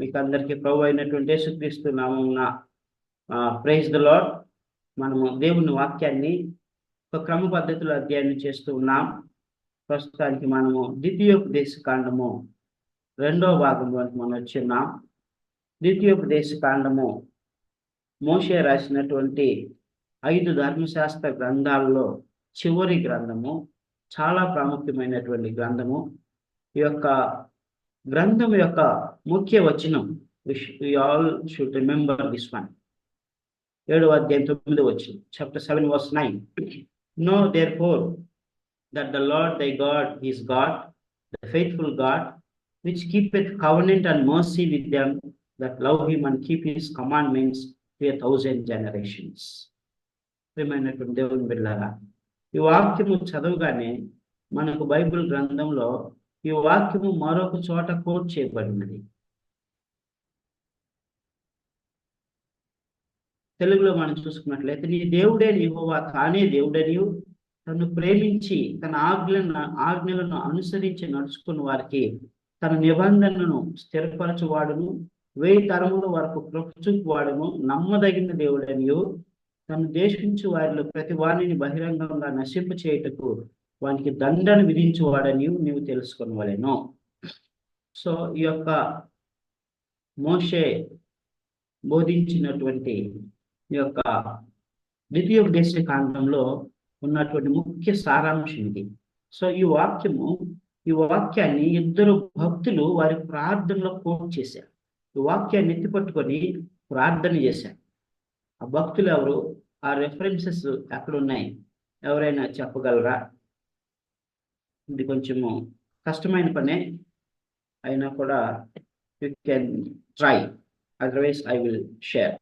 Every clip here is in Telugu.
మీకు అందరికీ ప్రభు అయినటువంటి యేసుక్రీస్తు నామమున ప్రైజ్ ద లార్డ్. మనము దేవుని వాక్యాన్ని ఒక క్రమ పద్ధతిలో అధ్యయనం చేస్తూ ఉన్నాం. ప్రస్తుతానికి మనము ద్వితీయోపదేశ కాండము 2వ భాగంలోకి మనం వచ్చున్నాం. ద్వితీయోపదేశ కాండము మోషే రాసినటువంటి 5 ధర్మశాస్త్ర గ్రంథాలలో చివరి గ్రంథము, చాలా ప్రాముఖ్యమైనటువంటి గ్రంథము. ఈ యొక్క గ్రంథం యొక్క ముఖ్య వచనం, we all should remember this one. 7వ అధ్యాయం 9వ వచనం, chapter 7 verse 9. Know therefore that the Lord thy God is God, the faithful God, which keepeth covenant and mercy with them that love him and keep his commandments to 1,000 generations. ప్రియమైనటువంటి దేవుని బిడ్డలారా, ఈ వాక్యము చదవగానే మనకు బైబిల్ గ్రంథంలో ఈ వాక్యము మరొక చోట కోట్ చేయబడినది. తెలుగులో మనం చూసుకున్నట్లయితే, నీ దేవుడే యెహోవా తానే దేవుడనియు, తను ప్రేమించి తన ఆజ్ఞలను అనుసరించి నడుచుకున్న వారికి తన నిబంధనను స్థిరపరచువాడును, 1000 తరముల వరకు కృపచూపువాడును, నమ్మదగిన దేవుడనియు, తను దేశించు వారిలో ప్రతి వారిని బహిరంగంగా నశింప చేయుటకు వానికి దండన విధించువాడని నీవు తెలుసుకొనవలెను. సో ఈ యొక్క మోషే బోధించినటువంటి ఈ యొక్క ద్వితీయోపదేశ కాండంలో ఉన్నటువంటి ముఖ్య సారాంశం ఇది. సో ఈ వాక్యాన్ని 2 భక్తులు వారి ప్రార్థనలో కోట్ చేశారు. ఈ వాక్యాన్ని ఎత్తిపట్టుకొని ప్రార్థన చేశారు. ఆ భక్తులు ఎవరు? ఆ రెఫరెన్సెస్ అక్కడ ఉన్నాయి, ఎవరైనా చెప్పగలరా? ఇది కొంచెము కష్టమైన పనే అయినా కూడా you can try, otherwise I will share.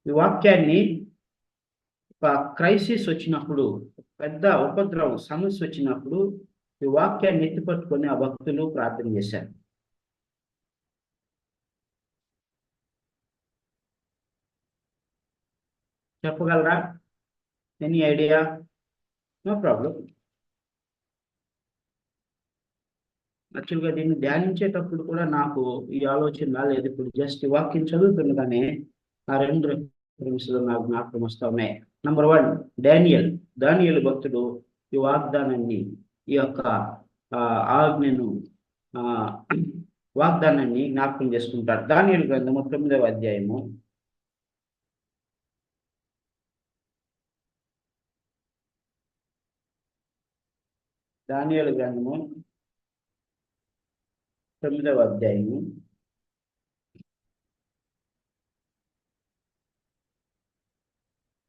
ఈ వాక్యాన్ని ఒక క్రైసిస్ వచ్చినప్పుడు, పెద్ద ఉపద్రవం సమస్య వచ్చినప్పుడు ఈ వాక్యాన్ని ఎత్తిపట్టుకొని ఆ భక్తులు ప్రార్థన చేశారు. చెప్పగలరా? Any idea? No problem. యాక్చువల్గా దీన్ని ధ్యానించేటప్పుడు కూడా నాకు ఈ ఆలోచన రాలేదు. ఇప్పుడు జస్ట్ ఈ వాక్యం చదువుతుండగానే ఆ 2 రిఫరెన్స్లు నాకు జ్ఞాపకం వస్తా ఉన్నాయి. నంబర్ 1, దానియేలు భక్తుడు ఈ వాగ్దానాన్ని, ఈ యొక్క ఆజ్ఞను, వాగ్దానాన్ని జ్ఞాపకం చేసుకుంటాడు. దానియేలు గ్రంథము 9వ అధ్యాయము, దానియేలు గ్రంథము 9వ అధ్యాయము,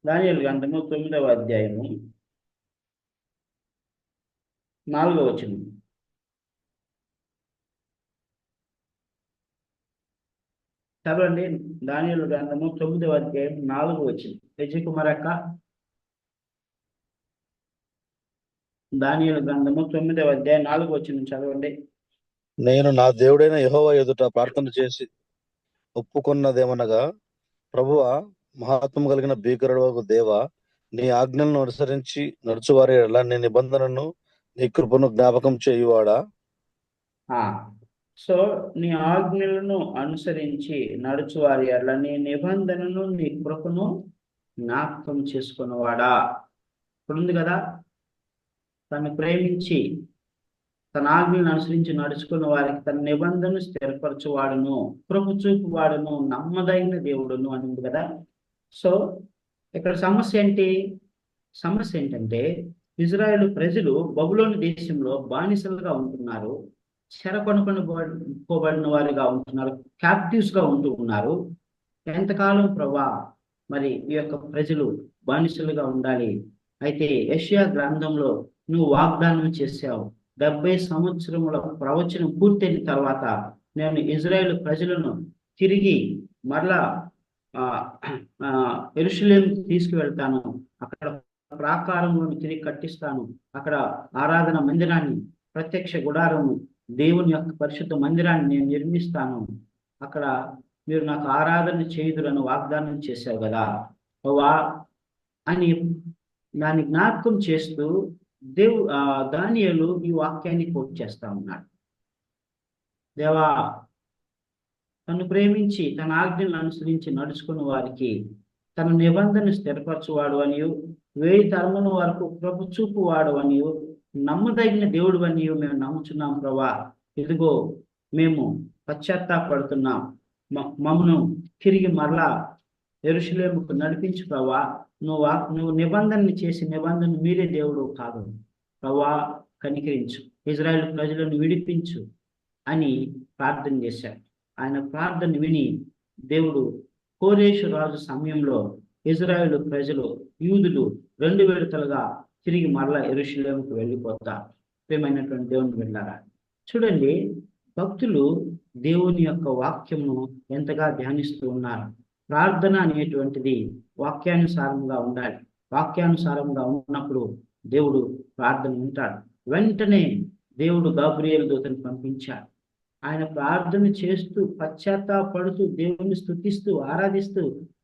దానియేలు గ్రంథము 9వ అధ్యాయము 4వ వచనం. చదవండి. దానియేలు గ్రంథము 9వ అధ్యాయం 4వ వచనం. విజయ్ కుమార్ అక్క, దానియేలు గ్రంథము 9వ అధ్యాయం 4వ వచనం చదవండి. నేను నా దేవుడైన యెహోవా ఎదుట ప్రార్థన చేసి ఒప్పుకున్నదేమనగా, ప్రభువా, మహాత్మ కలిగిన భీకరుడవగు దేవా, నీ ఆజ్ఞలను అనుసరించి నడుచువారి ఎడల నీ నిబంధనను, నీ కృపను జ్ఞాపకం చేయువాడా. సో నీ ఆజ్ఞలను అనుసరించి నడుచువారి ఎడల నీ నిబంధనను, నీ కృపను జ్ఞాపకం చేసుకున్నవాడా. ఇప్పుడు ఉంది కదా, తను ప్రేమించి తన ఆజ్ఞలను అనుసరించి నడుచుకున్న వారికి తన నిబంధనను స్థిరపరచువాడును, కృప చూపువాడును, నమ్మదగిన దేవుడును అని ఉంది కదా. సో ఇక్కడ సమస్య ఏంటంటే ఇజ్రాయేలు ప్రజలు బబులోను దేశంలో బానిసలుగా ఉంటున్నారు, చెరకొనుకోబడిన వారిగా ఉంటున్నారు, క్యాప్టివ్స్ గా ఉంటూ ఉన్నారు. ఎంతకాలం ప్రభా మరి ఈ యొక్క ప్రజలు బానిసలుగా ఉండాలి? అయితే యెషయా గ్రంథంలో నువ్వు వాగ్దానం చేశావు, 70 సంవత్సరముల ప్రవచనం పూర్తయిన తర్వాత నేను ఇజ్రాయేలు ప్రజలను తిరిగి మరలా యెరూషలేముకు తీసుకువెళ్తాను, అక్కడ ప్రాకారములను తిరిగి కట్టిస్తాను, అక్కడ ఆరాధన మందిరాన్ని, ప్రత్యక్ష గుడారము, దేవుని యొక్క పరిశుద్ధ మందిరాన్ని నేను నిర్మిస్తాను, అక్కడ మీరు నాకు ఆరాధన చేయుదురని వాగ్దానం చేశావు కదా అని దాన్ని జ్ఞాపకం చేస్తూ దానియేలు ఈ వాక్యాన్ని కోట్ చేస్తా ఉన్నాడు. దేవా, తను ప్రేమించి తన ఆజ్ఞలను అనుసరించి నడుచుకున్న వారికి తన నిబంధన స్థిరపరచువాడు అనియు 1000 తరముల వరకు కృప చూపువాడు అనియు నమ్మదగిన దేవుడు అనియు మేము నమ్ముచున్నాం ప్రభా. ఇదిగో మేము పశ్చాత్తాపడుతున్నాం, మమ్మను తిరిగి మరలా యెరూషలేముకు నడిపించు ప్రభా. నువ్వు నిబంధనని చేసి నిబంధన మీరే దేవుడు కాదు ప్రభా, కనికరించు, ఇజ్రాయేల్ ప్రజలను విడిపించు అని ప్రార్థన చేశాడు. ఆయన ప్రార్థన విని దేవుడు కోరేషు రాజు సమయంలో ఇజ్రాయేలు ప్రజలు, యూదులు 2 విడతలుగా తిరిగి మరలా యెరూషలేముకు వెళ్ళిపోతారు. ప్రియమైనటువంటి దేవుని బిడ్డలారా, చూడండి, భక్తులు దేవుని యొక్క వాక్యమును ఎంతగా ధ్యానిస్తూ ఉన్నారు. ప్రార్థన అనేటువంటిది వాక్యానుసారంగా ఉండాలి. వాక్యానుసారంగా ఉన్నప్పుడు దేవుడు ప్రార్థన వింటాడు. వెంటనే దేవుడు గాబ్రియేలు దూతను పంపించాడు. ఆయన ప్రార్థన చేస్తూ పశ్చాత్తాపడుతూ దేవుని స్తుతిస్తూ ఆరాధిస్తూ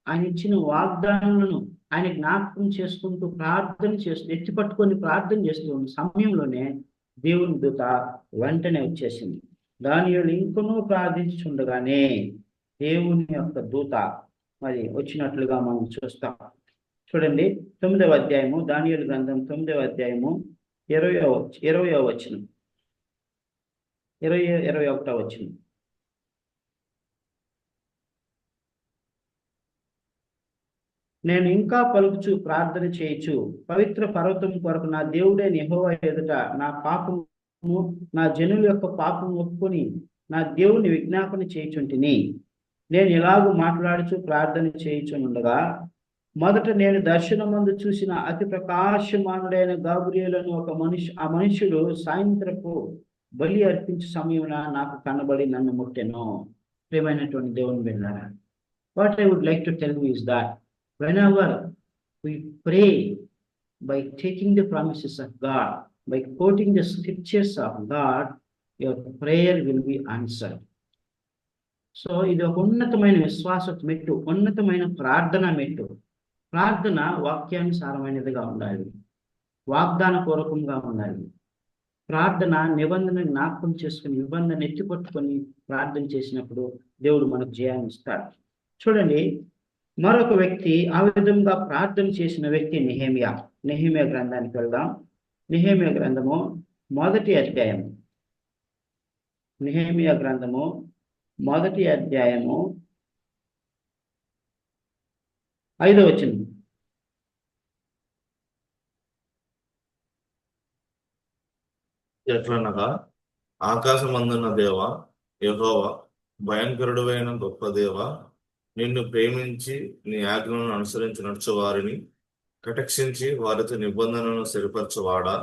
ఆయన ఇచ్చిన వాగ్దానాలను ఆయన జ్ఞాపకం చేసుకుంటూ ప్రార్థన చేస్తూ ఎత్తిపట్టుకొని ప్రార్థన చేస్తూ ఉన్న సమయంలోనే దేవుని దూత వెంటనే వచ్చేసింది. దానియేలు ఇంకనూ ప్రార్థించుండగానే దేవుని యొక్క దూత మరి వచ్చినట్లుగా మనం చూస్తాం. చూడండి, 9వ అధ్యాయము, దానియేలు గ్రంథం 9వ అధ్యాయము 20వ వచనం, 21వ వచనం. నేను ఇంకా పలుకుచు ప్రార్థన చేయొచ్చు, పవిత్ర పర్వతం కొరకు నా దేవుడైన యెహోవా ఎదుట నా పాపము, నా జనుల యొక్క పాపం ఒప్పుకొని నా దేవుని విజ్ఞాపన చేయుచుంటిని. నేను ఇలాగూ మాట్లాడుచు ప్రార్థన చేయుచుండగా మొదట నేను దర్శనమందు చూసిన అతి ప్రకాశమానుడైన గాబ్రియేలును ఆ మనుష్యుడు సాయంత్రపు బలి అర్పించే సమయమున నాకు కనబడి నన్ను ముట్టెను. ప్రియమైనటువంటి దేవుని బిడ్డలారా, what I would like to tell you is that whenever we pray by taking the promises of God, by quoting the scriptures of God, your prayer will be answered. So ఇది ఒక ఉన్నతమైన విశ్వాస మెట్టు, ఉన్నతమైన ప్రార్థన మెట్టు. ప్రార్థన వాక్యానుసారమైనదిగా ఉండాలి, వాగ్దాన పూర్వకంగా ఉండాలి. ప్రార్థన నిబంధన జ్ఞాపకం చేసుకుని నిబంధన ఎత్తిపట్టుకొని ప్రార్థన చేసినప్పుడు దేవుడు మనకు జయాన్ని ఇస్తాడు. చూడండి, మరొక వ్యక్తి ఆ విధంగా ప్రార్థన చేసిన వ్యక్తి నెహెమ్యా. నెహెమ్యా గ్రంథానికి వెళ్దాం. నెహెమ్యా గ్రంథము 1వ అధ్యాయము, నెహెమ్యా గ్రంథము 1వ అధ్యాయము 5వ వచనం. ఎట్లనగా, ఆకాశమందున్న దేవ యెహోవా, భయంకరుడైన గొప్ప దేవ, నిన్ను ప్రేమించి నీ ఆజ్ఞలను అనుసరించి నడుచువారిని కటాక్షించి వారితో నిబంధనలను స్థిరపరచువాడా.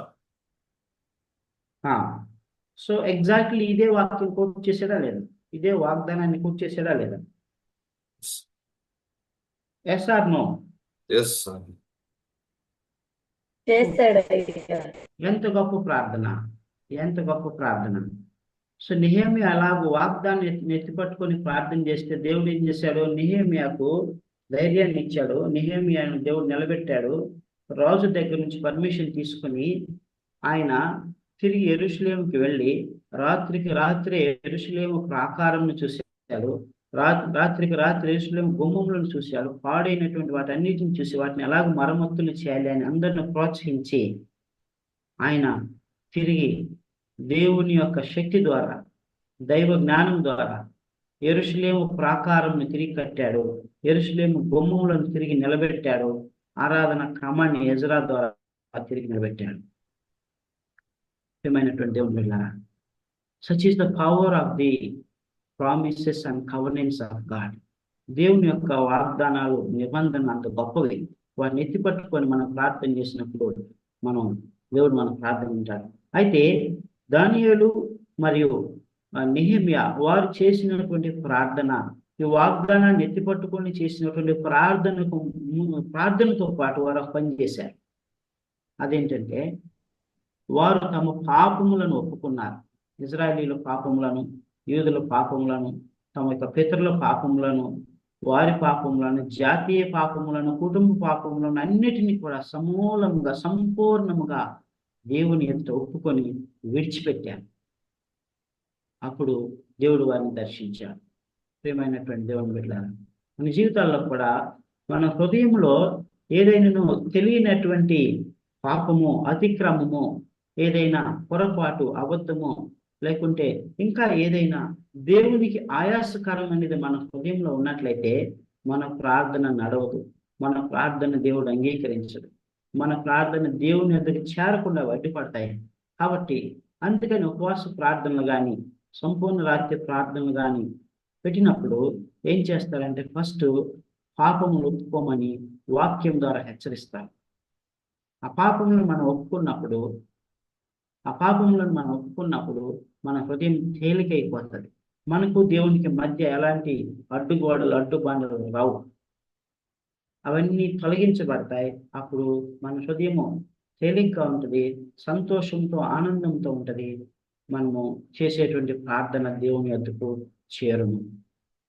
సో ఎగ్జాక్ట్లీ ఇదే వాక్యం కోట్ చేసాడా లేదా? ఇదే వాగ్దానాన్ని కోట్ చేసాడా లేదా? Yes or no? ఎస్. ఎంత గొప్ప ప్రార్థన, ఎంత గొప్ప ప్రార్థన. సో నెహెమ్యా అలాగూ వాగ్దాన్ని ఎత్తిపట్టుకొని ప్రార్థన చేస్తే దేవుడు ఏం చేశాడు? నెహెమ్యాకు ధైర్యాన్ని ఇచ్చాడు. నెహెమ్యాను దేవుడు నిలబెట్టాడు. రాజు దగ్గర నుంచి పర్మిషన్ తీసుకుని ఆయన తిరిగి యెరూషలేముకి వెళ్ళి రాత్రికి రాత్రే యెరూషలేము ప్రాకారంను చూశాడు. రాత్రికి రాత్రి యెరూషలేము గుమ్మములను చూశాడు. పాడైనటువంటి వాటన్నిటిని చూసి వాటిని ఎలాగ మరమ్మతులు చేయాలి అని అందరిని ప్రోత్సహించి ఆయన తిరిగి దేవుని యొక్క శక్తి ద్వారా, దైవ జ్ఞానం ద్వారా యెరూషలేము ప్రాకారంను తిరిగి కట్టాడు. యెరూషలేము గుమ్మములను తిరిగి నిలబెట్టాడు. ఆరాధన క్రమాన్ని ఎజ్రా ద్వారా తిరిగి నిలబెట్టాడు. ప్రియమైనటువంటి దేవుని బిడ్డలారా, such is the power of the promises and covenants of God. దేవుని యొక్క వాగ్దానాలు, నిబంధనలు అంత గొప్పవి. వాటిని ఎత్తిపట్టుకొని మనం ప్రార్థన చేసినప్పుడు దేవుడు మన ప్రార్థన వింటాడు. అయితే దానియేలు మరియు నెహెమ్యా వారు చేసినటువంటి ప్రార్థన, ఈ వాగ్దానాన్ని ఎత్తిపట్టుకొని చేసినటువంటి ప్రార్థనతో పాటు వారు పనిచేశారు. అదేంటంటే, వారు తమ పాపములను ఒప్పుకున్నారు. ఇజ్రాయేలీల పాపములను, యూదుల పాపములను, తమ యొక్క పితరుల పాపములను, వారి పాపములను, జాతీయ పాపములను, కుటుంబ పాపములను అన్నిటినీ కూడా సమూలంగా సంపూర్ణముగా దేవుని ఎదుట ఒప్పుకొని విడిచిపెట్టారు. అప్పుడు దేవుడు వారిని దర్శించాడు. ప్రియమైనటువంటి దేవుని బిడ్డలారా, మన జీవితాల్లో కూడా మన హృదయంలో ఏదైనా తెలియనటువంటి పాపము, అతిక్రమము, ఏదైనా పొరపాటు, అబద్ధము, లేకుంటే ఇంకా ఏదైనా దేవునికి ఆయాసకరం అనేది మన హృదయంలో ఉన్నట్లయితే మన ప్రార్థన నడవదు, మన ప్రార్థన దేవుడు అంగీకరించడు, మన ప్రార్థన దేవుని ఎదురు చేరకుండా అడ్డుపడతాయి. కాబట్టి అందుకని ఉపవాస ప్రార్థనలు కానీ, సంపూర్ణ రాత్రి ప్రార్థనలు కానీ పెట్టినప్పుడు ఏం చేస్తారంటే ఫస్ట్ పాపములు ఒప్పుకోమని వాక్యం ద్వారా హెచ్చరిస్తారు. ఆ పాపములను మనం ఒప్పుకున్నప్పుడు మన హృదయం తేలికైపోతుంది. మనకు దేవునికి మధ్య ఎలాంటి అడ్డుగోడలు, అడ్డుబండలు రావు, అవన్నీ తొలగించబడతాయి. అప్పుడు మన హృదయము తేలికగా ఉంటుంది, సంతోషంతో, ఆనందంతో ఉంటుంది. మనము చేసేటువంటి ప్రార్థన దేవుని వద్దకు చేరును.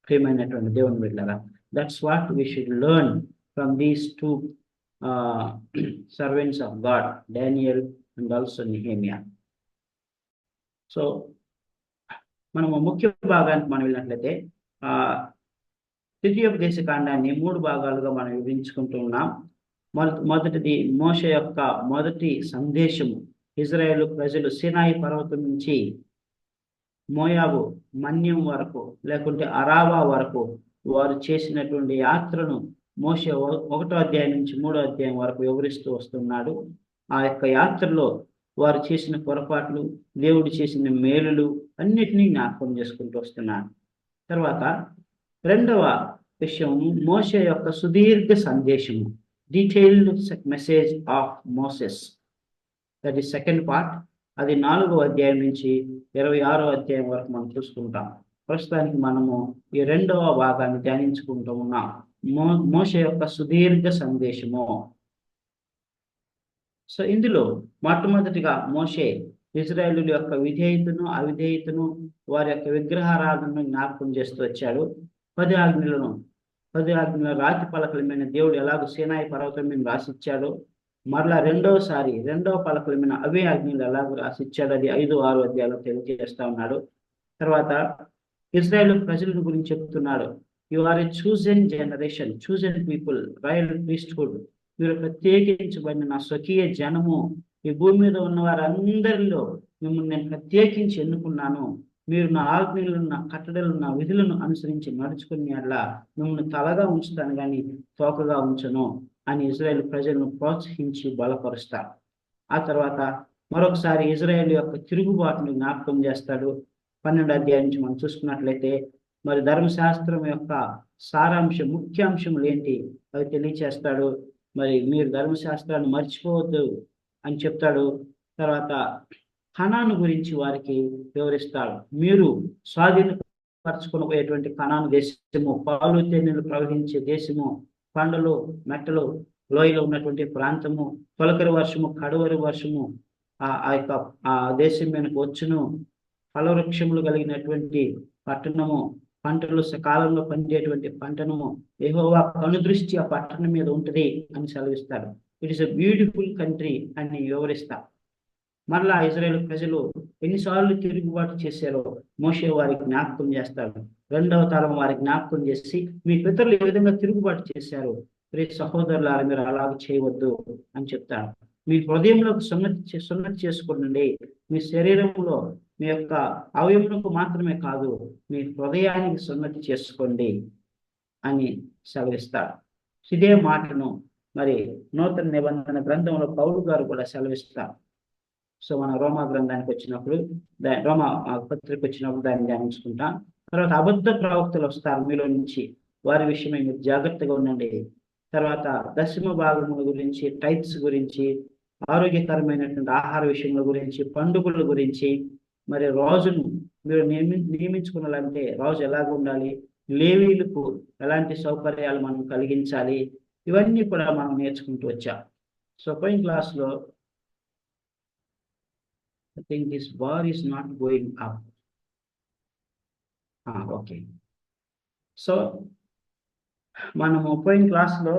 ప్రియమైనటువంటి దేవుని బిడ్డలారా, that's what we should learn from these two servants of God, Daniel and also Nehemiah. So మనము ముఖ్య భాగానికి మనం వెళ్ళినట్లయితే ద్వితీయోపదేశ కాండాన్ని 3 భాగాలుగా మనం విభజించుకుంటూ ఉన్నాం. మొదటిది మోషే యొక్క మొదటి సందేశము. ఇజ్రాయేలు ప్రజలు సినాయి పర్వతం నుంచి మోయాబు మన్యం వరకు, లేకుంటే అరాబా వరకు వారు చేసినటువంటి యాత్రను మోషే 1వ అధ్యాయం నుంచి 3వ అధ్యాయం వరకు వివరిస్తూ వస్తున్నాడు. ఆ యొక్క యాత్రలో వారు చేసిన పొరపాట్లు, దేవుడు చేసిన మేలులు అన్నిటినీ జ్ఞాపకం చేసుకుంటూ వస్తున్నాడు. తర్వాత 2వ విషయం మోషే యొక్క సుదీర్ఘ సందేశము, detailed message of Moses. That is second part. అది 4వ అధ్యాయం నుంచి 26వ అధ్యాయం వరకు మనం చూసుకుంటాం. ప్రస్తుతానికి మనము ఈ 2వ భాగాన్ని ధ్యానించుకుంటూ ఉన్నాం, మోషే యొక్క సుదీర్ఘ సందేశము. సో ఇందులో మొట్టమొదటిగా మోషే ఇజ్రాయేలుల యొక్క విధేయతను, అవిధేయతను, వారి యొక్క విగ్రహారాధనను జ్ఞాపకం చేస్తూ వచ్చాడు. 10 ఆజ్ఞల రాతి పలకల మీద దేవుడు ఎలాగో సీనాయి పర్వతం మీద రాసిచ్చాడో, మరలా 2వ పలకల మీద అవే ఆజ్ఞలు ఎలాగో రాసిచ్చాడు, అది 5, 6 అధ్యాయాలు తెలియజేస్తా ఉన్నాడు. తర్వాత ఇజ్రాయేల్ ప్రజల గురించి చెప్తున్నాడు. You are a chosen generation, chosen people, royal priesthood. మీరు ప్రత్యేకించబడిన నా స్వకీయ జనము. ఈ భూమి మీద ఉన్న వారందరిలో మిమ్మల్ని నేను ప్రత్యేకించి ఎన్నుకున్నాను. మీరు నా ఆజ్ఞలను, నా కట్టడలను, నా విధులను అనుసరించి నడుచుకుని అట్లా మిమ్మల్ని తలగా ఉంచుతాను కానీ తోకగా ఉంచను అని ఇజ్రాయేల్ ప్రజలను ప్రోత్సహించి బలపరుస్తారు. ఆ తర్వాత మరొకసారి ఇజ్రాయేల్ యొక్క తిరుగుబాటును జ్ఞాపకం చేస్తాడు. 12వ అధ్యాయం నుంచి మనం చూసుకున్నట్లయితే మరి ధర్మశాస్త్రం యొక్క సారాంశం, ముఖ్యాంశములు ఏంటి అవి తెలియచేస్తాడు. మరి మీరు ధర్మశాస్త్రాన్ని మర్చిపోవద్దు అని చెప్తాడు. తర్వాత కనాను గురించి వారికి వివరిస్తాడు. మీరు స్వాధీనపరచుకునబోయేటువంటి కనాను దేశము, పాలు తేనెలు ప్రవహించే దేశము, కొండలు, మెట్టలు, లోయలో ఉన్నటువంటి ప్రాంతము, తొలకరి వర్షము, కడవరి వర్షము ఆ దేశం మీదకు వచ్చును, ఫలవృక్షములు కలిగినటువంటి పట్టణము, పంటలు సకాలంలో పండేటువంటి పట్టణము, యెహోవా కనుదృష్టి ఆ పట్టణం మీద ఉంటుంది అని సెలవిస్తాడు. It is a beautiful country అని వివరిస్తారు. మరలా ఇజ్రాయేల్ ప్రజలు ఎన్నిసార్లు తిరుగుబాటు చేశారో మోషే వారికి జ్ఞాపకం చేస్తాడు. 2వ తరం వారికి జ్ఞాపకం చేసి, మీ పితరులు ఏ విధంగా తిరుగుబాటు చేశారు, ప్రియ సహోదరులారా మీరు అలాగ చేయవద్దు అని చెప్తాడు. మీ హృదయంలోకి సున్నతి చేసుకోండి. మీ శరీరంలో మీ యొక్క అవయములకు మాత్రమే కాదు, మీ హృదయానికి సున్నతి చేసుకోండి అని సెలవిస్తాడు. ఇదే మాటను మరి నూతన నిబంధన గ్రంథంలో పౌలు గారు కూడా సెలవిస్తారు. సో మన రోమా గ్రంథానికి వచ్చినప్పుడు, రోమా పత్రిక వచ్చినప్పుడు దాన్ని ధ్యానించుకుంటాం. తర్వాత అబద్ధ ప్రవక్తలు వస్తారు మీలో నుంచి, వారి విషయమై మీరు జాగ్రత్తగా ఉండండి. తర్వాత దశమ భాగముల గురించి, టైప్స్ గురించి, ఆరోగ్యకరమైనటువంటి ఆహార విషయముల గురించి, పండుగల గురించి, మరి రోజును మీరు నియమించుకున్నాలంటే రోజు ఎలాగ ఉండాలి, లేవీలకు ఎలాంటి సౌకర్యాలు మనం కలిగించాలి, ఇవన్నీ కూడా మనం నేర్చుకుంటూ వచ్చాం. సో పోయిన క్లాస్లో I think this bar is not going up. Okay. So మనము పోయిన క్లాస్లో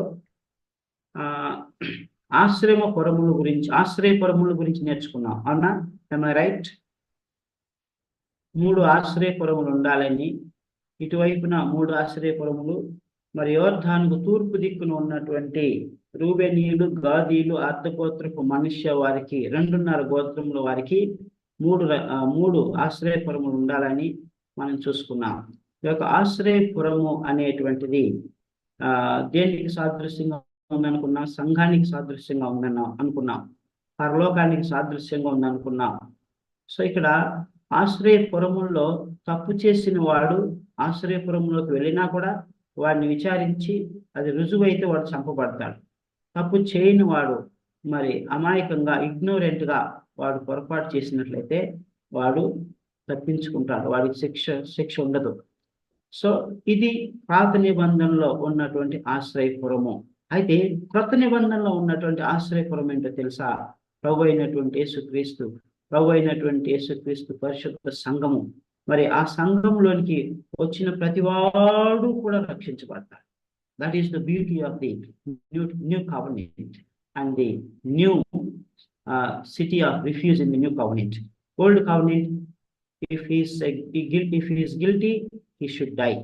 ఆశ్రయపురముల గురించి నేర్చుకున్నాం. అవునా? am I right? 3 ఆశ్రయపురములు ఉండాలని, ఇటువైపున 3 ఆశ్రయపురములు, మరి యోర్దానుకు తూర్పు దిక్కున ఉన్నటువంటి రూబెనీయులు, గాదీలు, అర్ధగోత్రపు మనుష్య వారికి 2.5 గోత్రముల వారికి 3 ఆశ్రయపురములు ఉండాలని మనం చూసుకున్నాం. ఈ యొక్క ఆశ్రయపురము అనేటువంటిది దేనికి సాదృశ్యంగా ఉందనుకున్నాం? సంఘానికి సాదృశ్యంగా అనుకున్నాం. పరలోకానికి సాదృశ్యంగా ఉందనుకున్నాం. సో ఇక్కడ ఆశ్రయపురముల్లో తప్పు చేసిన వాడు ఆశ్రయపురంలోకి వెళ్ళినా కూడా వాడిని విచారించి అది రుజువైతే వాడు చంపబడతాడు. తప్పు చేయని వాడు మరి అమాయకంగా ఇగ్నోరెంట్గా వాడు పొరపాటు చేసినట్లయితే వాడు తప్పించుకుంటాడు, వాడికి శిక్ష ఉండదు. సో ఇది పాత నిబంధనలో ఉన్నటువంటి ఆశ్రయపురము. అయితే క్రొత్త నిబంధనలో ఉన్నటువంటి ఆశ్రయపురం ఏంటో తెలుసా? ప్రభు అయినటువంటి యేసుక్రీస్తు పరిశుద్ధ సంఘము. మరి ఆ సంఘంలోనికి వచ్చిన ప్రతివాడు కూడా రక్షించబడతాడు. That is the beauty of the new covenant and the new city of refuge in the new covenant. Old covenant, if he is guilty, he should die.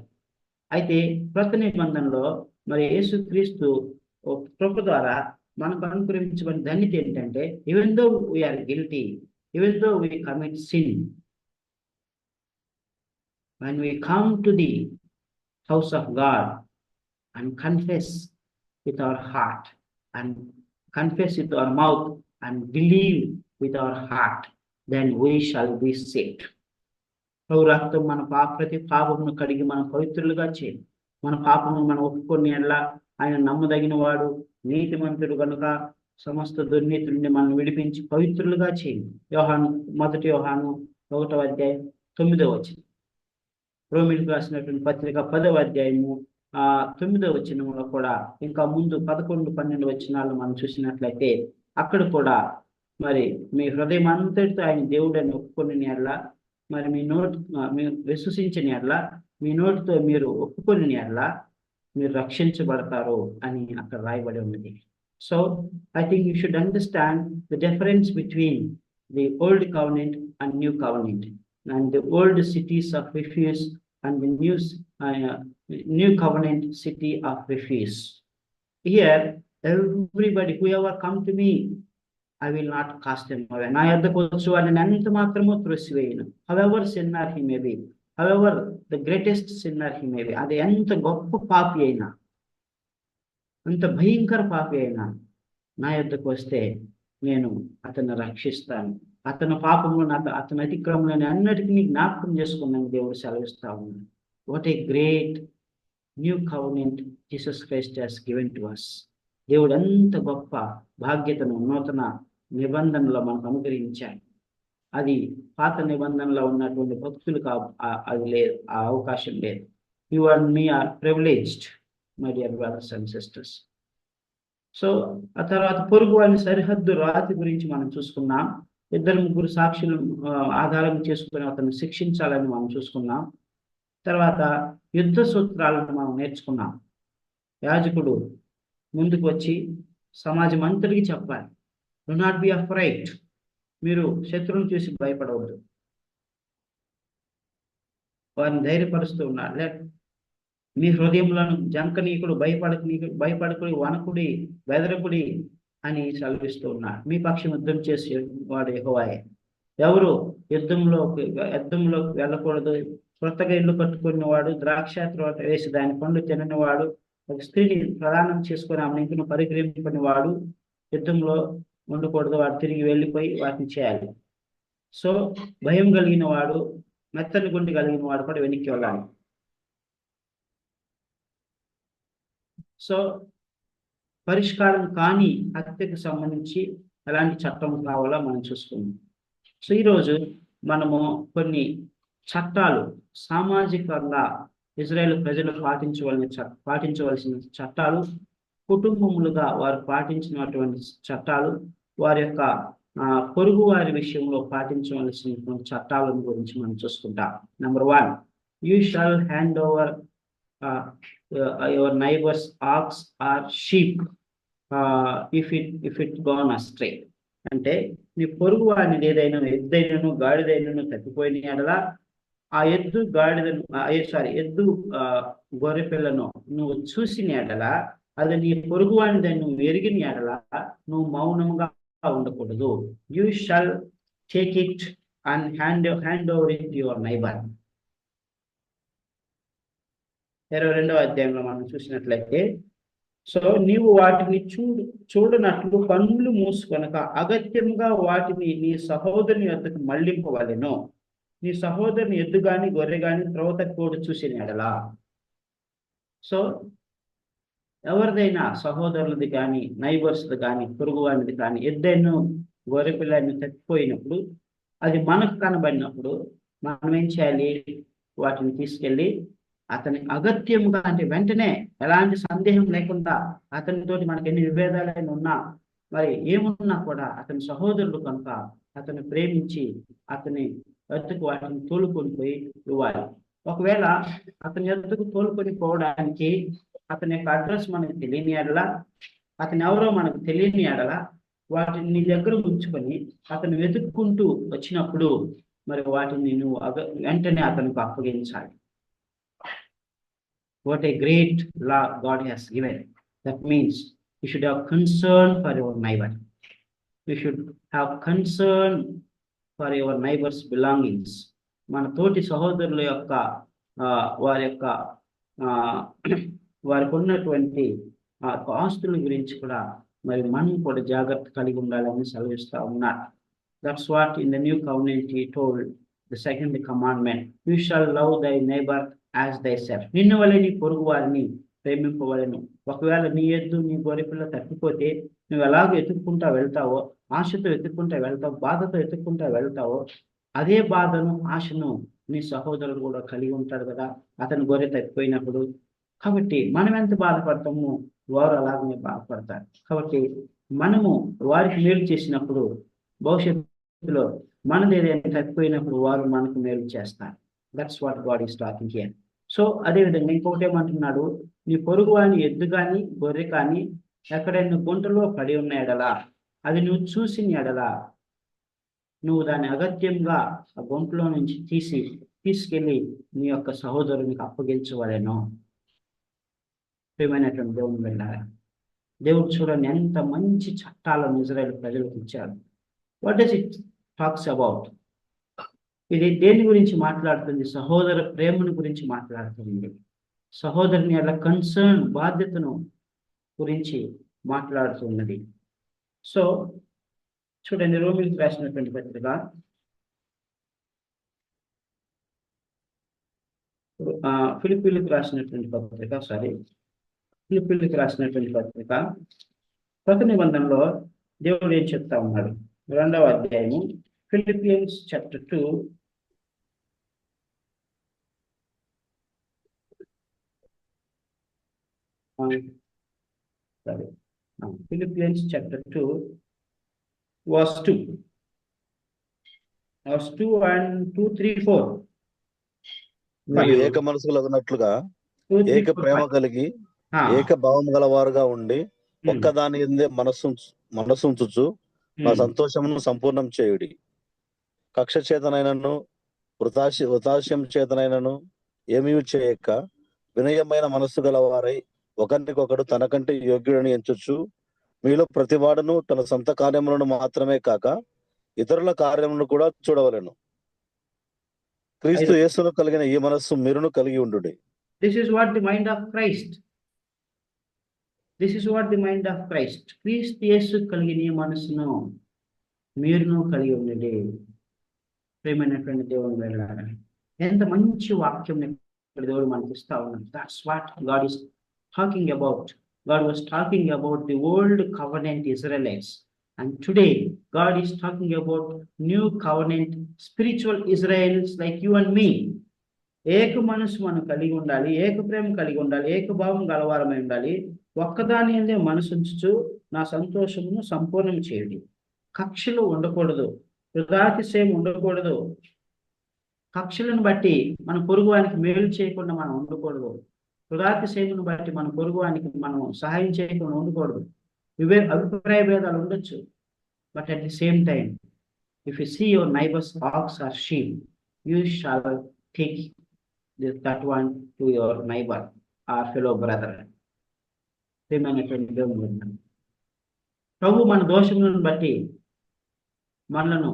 అయితే క్రొత్త నిబంధనలో మరి యేసుక్రీస్తు కృప ద్వారా మనకు అనుగ్రహించబడిన ధన్యత ఏంటంటే, even though we are guilty, even though we commit sin, when we come to the house of God and confess with our heart and confess with our mouth and believe with our heart, then we shall be saved. ప్రభు రక్తం మన ప్రతి పాపమును కడిగి మనం పవిత్రులుగా చేయండి. మన పాపమును మనం ఒప్పుకొని ఎడల ఆయన నమ్మదగిన వాడు, నీతిమంతుడు కనుక సమస్త దుర్నీతి నుండి మనం విడిపించి పవిత్రులుగా చేయండి. మొదటి యోహాను 1వ అధ్యాయం 9వ వచనం, రోమిలకు రాసినటువంటి పత్రిక 10వ అధ్యాయము 9వ వచనంలో కూడా, ఇంకా ముందు 11, 12 వచనాలు మనం చూసినట్లయితే అక్కడ కూడా మరి మీ హృదయం అంతటితో ఆయన దేవుడని ఒప్పుకొని ఎడల, మరి మీరు విశ్వసించిన ఎడల, మీ నోటితో మీరు ఒప్పుకొని ఎడల మీరు రక్షించబడతారు అని అక్కడ రాయబడి ఉన్నది. So I think you should understand the difference between the old covenant and new covenant, and the old cities of refuse and the new covenant city of refuse. Here everybody whoever come to me, I will not cast him away. నా యొద్దకు వచ్చు వారిని ఎంత మాత్రమో త్రోసివేయను. however sinner he may be, however the greatest sinner he may be, అది ఎంత గొప్ప పాపి అయినా, అంత భయంకర పాపి అయినా నా యొద్దకు వస్తే నేను అతన్ని రక్షిస్తాను. అతని పాపములను అతని అతిక్రమలను అన్నిటికీ జ్ఞాపకం చేసుకున్నాను దేవుడు సెలవిస్తా ఉన్నాడు. What a great new covenant Jesus Christ has given to us. దేవుడు ఎంత గొప్ప భాగ్యతను నూతన నిబంధనలో మనకు అనుగ్రహించాడు. అది పాత నిబంధనలో ఉన్నటువంటి భక్తులకు అది లేదు, ఆ అవకాశం లేదు. You and me are privileged my dear brothers and sisters. So ఆ తర్వాత పొరుగు వారిని సరిహద్దు రాతి గురించి మనం చూసుకున్నాం. 2-3 సాక్షులు ఆధారం చేసుకుని అతను శిక్షించాలని మనం చూసుకున్నాం. తర్వాత యుద్ధ సూత్రాలను మనం నేర్చుకున్నాం. యాజకుడు ముందుకు వచ్చి సమాజం అంతటికి చెప్పాలి, డు నాట్ బి అఫ్రైడ్, మీరు శత్రువును చూసి భయపడవద్దు. వారిని ధైర్యపరుస్తూ ఉన్నారు. మీ హృదయంలో జంకనీకుడు, భయపడకుడి, వనకుడి, బెదరకుడి అని సెలవిస్తూ ఉన్నారు. మీ పక్షం యుద్ధం చేసి వాడు యెహోవాయే. ఎవరు యుద్ధంలోకి వెళ్ళకూడదు. కొత్తగా ఇల్లు కట్టుకున్నవాడు, ద్రాక్ష తోట వేసి దాని పండు తిననివాడు, ఒక స్త్రీని ప్రదానం చేసుకొని ఆమె ఇంటిని పరిగ్రహింపని వాడు యుద్ధంలో ఉండకూడదు. వాడు తిరిగి వెళ్ళిపోయి వాటిని చేయాలి. సో భయం కలిగిన వాడు, మెత్తని గుండె కలిగిన వాడు కూడా వెనక్కి వెళ్ళాలి. సో పరిష్కారం కాని హత్యకు సంబంధించి ఎలాంటి చట్టం కావాలో మనం చూసుకుందాం. సో ఈరోజు మనము కొన్ని చట్టాలు, సామాజికంగా ఇజ్రాయేల్ ప్రజలు పాటించవలసిన చట్టాలు, కుటుంబములుగా వారు పాటించినటువంటి చట్టాలు, వారి యొక్క పొరుగు వారి విషయంలో పాటించవలసినటువంటి చట్టాల గురించి మనం చూసుకుంటాం. Number 1, you shall hand over your neighbour's ox or sheep if it gone astray, అంటే నీ పొరుగు వాడిని ఏదైనా ఎద్దైనను గాడిదైనను తప్పిపోయిన ఎడల ఆ ఎద్దు గాడిదను ఎద్దు ఆ, గొర్రె పిల్లను నువ్వు చూసిన ఎడల, అది నీ పొరుగు వాడిని నువ్వు ఎరిగిన ఎడల నువ్వు మౌనంగా ఉండకూడదు. You shall take it and hand over it your neighbour. 22వ అధ్యాయంలో మనం చూసినట్లయితే, సో నీవు వాటిని చూడనట్లు కన్నులు మూసుకొనక అగత్యంగా వాటిని నీ సహోదరుని యొద్దకు మళ్లింపవలెను. నీ సహోదరుని ఎద్దు గాని గొర్రె గాని త్రోవ తక్కువ చూసిన ఎడలా. సో ఎవరిదైనా సహోదరులది కానీ, నైబర్స్ది కానీ, పొరుగు వాడిది కానీ ఎద్దైనా గొర్రె పిల్లని తప్పిపోయినప్పుడు, అది మనకు కనబడినప్పుడు మనం ఏం చేయాలి? వాటిని తీసుకెళ్ళి అతని అగత్యముగా, అంటే వెంటనే ఎలాంటి సందేహం లేకుండా, అతనితోటి మనకి ఎన్ని విభేదాలైనా ఉన్నా, మరి ఏమున్నా కూడా అతని సహోదరుడు కనుక అతను ప్రేమించి అతని ఎద్దుకు వాటిని తోలుకొని పోయి ఇవ్వాలి. ఒకవేళ అతని ఎద్దుకు తోలుకొని పోవడానికి అతని యొక్క అడ్రస్ మనకు తెలియని ఎడల, అతను ఎవరో మనకు తెలియని ఎడల, వాటిని నీ దగ్గర ఉంచుకొని అతను వెతుక్కుంటూ వచ్చినప్పుడు మరి వాటిని నువ్వు వెంటనే అతనికి అప్పగించాలి. What a great law God has given. That means you should have concern for your neighbor. You should have concern for your neighbor's belongings. మన తోటి సహోదరుల యొక్క వారికి ఉన్నటువంటి ఆస్తుల గురించి కూడా మరి మనం కూడా జాగ్రత్త కలిగి ఉండాలని సెలవిస్తూ ఉన్నారు. That's what in the new covenant he told, the second commandment, you shall love thy neighbor as thyself. నిన్ను వలె నీ పొరుగు వారిని ప్రేమింపవలెను. ఒకవేళ నీ ఎద్దు నీ గొర్రె పిల్ల తప్పిపోతే నువ్వు ఎలాగ వెతుక్కుంటా వెళ్తావో, ఆశతో వెతుక్కుంటా వెళ్తావు, బాధతో వెతుక్కుంటా వెళ్తావో, అదే బాధను ఆశను నీ సహోదరుడు కూడా కలిగి ఉంటాడు కదా అతని గొర్రె తప్పిపోయినప్పుడు. కాబట్టి మనం ఎంత బాధపడతామో వారు అలాగనే బాధపడతారు. కాబట్టి మనము వారికి మేలు చేసినప్పుడు భవిష్యత్తులో మనది ఏదైనా తప్పిపోయినప్పుడు వారు మనకు మేలు చేస్తారు. That's what God is talking here. So అదేవిధంగా ఇంకొకటి ఏమంటున్నాడు? నీ పొరుగు వాని ఎద్దు కానీ గొర్రె కానీ ఎక్కడైనా గుంటలో పడి ఉన్న ఎడలా, అది నువ్వు చూసిన ఎడలా, నువ్వు దాన్ని అగత్యంగా ఆ గుంటలో నుంచి తీసుకెళ్ళి నీ యొక్క సహోదరునికి అప్పగించవలెను. ప్రియమైనటువంటి దేవుని వెళ్ళారా, దేవుడు చూడండి ఎంత మంచి చట్టాలను ఇజ్రాయేల్ ప్రజలకు ఇచ్చాడు. What does it talks about? ఇది దేని గురించి మాట్లాడుతుంది? సహోదర ప్రేమను గురించి మాట్లాడుతుంది. సహోదరుని అలా కన్సర్న్, బాధ్యతను గురించి మాట్లాడుతున్నది. సో చూడండి, రోమిలకు రాసినటువంటి పత్రిక ఫిలిప్పీలకు రాసినటువంటి పత్రిక కొత్త నిబంధనలో దేవుడు ఏం చెప్తా ఉన్నాడు? 2వ అధ్యాయము Philippians chapter 2 Philippians chapter 2 verse 2 and 2, 3, 4. మీరు ఏక మనసులగునట్లుగా ఏక ప్రేమ కలిగి ఏక భావం గలవారుగా ఉండి ఒక్కదాని ఎందే మనసుంచుచు నా సంతోషమును సంపూర్ణం చేయుడి. కక్ష చేతనైనను వృతాశయం చేతనైనను ఏమీ చేయక వినయమైన మనస్సు గలవారై ఒకరికొకడు తనకంటే యోగ్యుడని ఎంచుచు మీలో ప్రతివాడును తన సొంత కార్యములను మాత్రమే కాక ఇతరుల కార్యములను కూడా చూడవలెను. క్రీస్తు యేసులో కలిగిన ఈ మనస్సు మీరును కలిగి ఉండుడి. This is what the mind of Christ. క్రీస్తు యేసు కలిగిన ఈ మనస్సును మీరును కలిగి ఉండండి. ప్రేమైనటువంటి దేవుని వెళ్ళాలి. ఎంత మంచి వాక్యం దేవుడు మనకి ఇస్తా ఉన్నాడు. That's what God is talking about. God was talking about the old covenant Israelites, and today God is talking about new covenant spiritual Israelites like you and me. ఏక మనసు మనం కలిగి ఉండాలి, ఏక ప్రేమ కలిగి ఉండాలి, ఏక భావం గలవారమై ఉండాలి. ఒక్కదాని అందే మనసు ఉంచుచు నా సంతోషమును సంపూర్ణం చేయండి. కక్షలు ఉండకూడదు, వృధాతిశయం ఉండకూడదు. కక్షలను బట్టి మన పొరుగువానికి మేలు చేయకుండా మనం ఉండకూడదు. వృధాతిశయమును బట్టి మన పొరుగువానికి మనం సహాయం చేయకుండా ఉండకూడదు. అభిప్రాయ భేదాలు ఉండొచ్చు. But at the same time, if you see your neighbour's ox or sheep, you shall take that one to your neighbour or fellow brother. ప్రియమైనటువంటి దేవుని బిడ్డలారా, ప్రభు మన దోషములను బట్టి మనలను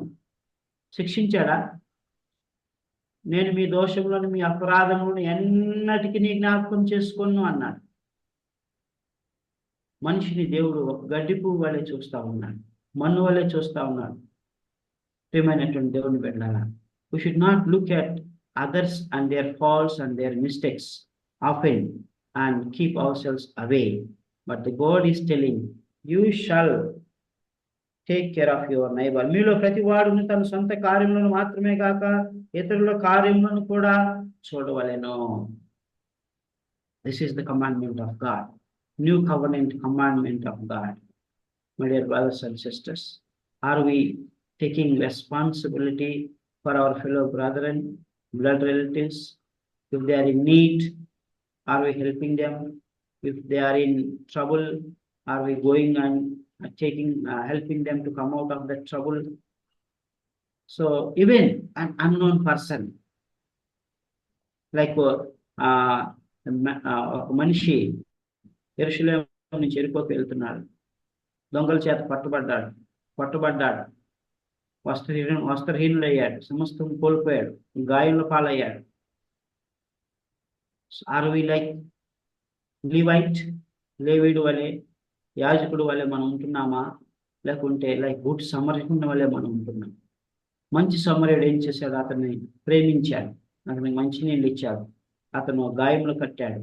శిక్షించాడా? నేను మీ దోషములను, మీ అపరాధములను ఎన్నటికీ నీ జ్ఞాపకం చేసుకోను అన్నాడు. మనిషిని దేవుడు ఒక గడ్డి పువ్వు వలె చూస్తా ఉన్నాడు, మన్ను వలె చూస్తా ఉన్నాడు. ప్రియమైనటువంటి దేవుని బిడ్డలారా, we should not look at others and their faults and their mistakes often and keep ourselves away. But the God is telling, you shall take care of your neighbor. మీలో ప్రతి వాడును తన సొంత కార్యములను మాత్రమే కాక ఇతరుల కార్యములను కూడా చూడవలెను. This is the commandment of God, new covenant commandment of God. My dear brothers and sisters, are we taking responsibility for our fellow brethren, blood relatives? If they are in need, are we helping them? If they are in trouble, are we going and helping them to come out of that trouble? So even an unknown person, like ఒక మనిషి యెరూషలేము నుంచి యెరికోకు వెళ్తున్నాడు, దొంగల చేత పట్టుబడ్డాడు, వస్త్రహీనుడయ్యాడు, సమస్తం కోల్పోయాడు, గాయంలో పాలయ్యాడు. ఆర్ వి లైక్ లీవైట్, లేవీడు వలె, యాజకుడు వలె మనం ఉంటున్నామా? లేకుంటే లైక్ గుడ్ సమరయుని వలె మనం ఉంటున్నాం? మంచి సమరయుడు ఏం చేశాడు? అతన్ని ప్రేమించాడు, అతనికి మంచినీళ్ళు ఇచ్చాడు, అతను గాయంలో కట్టాడు,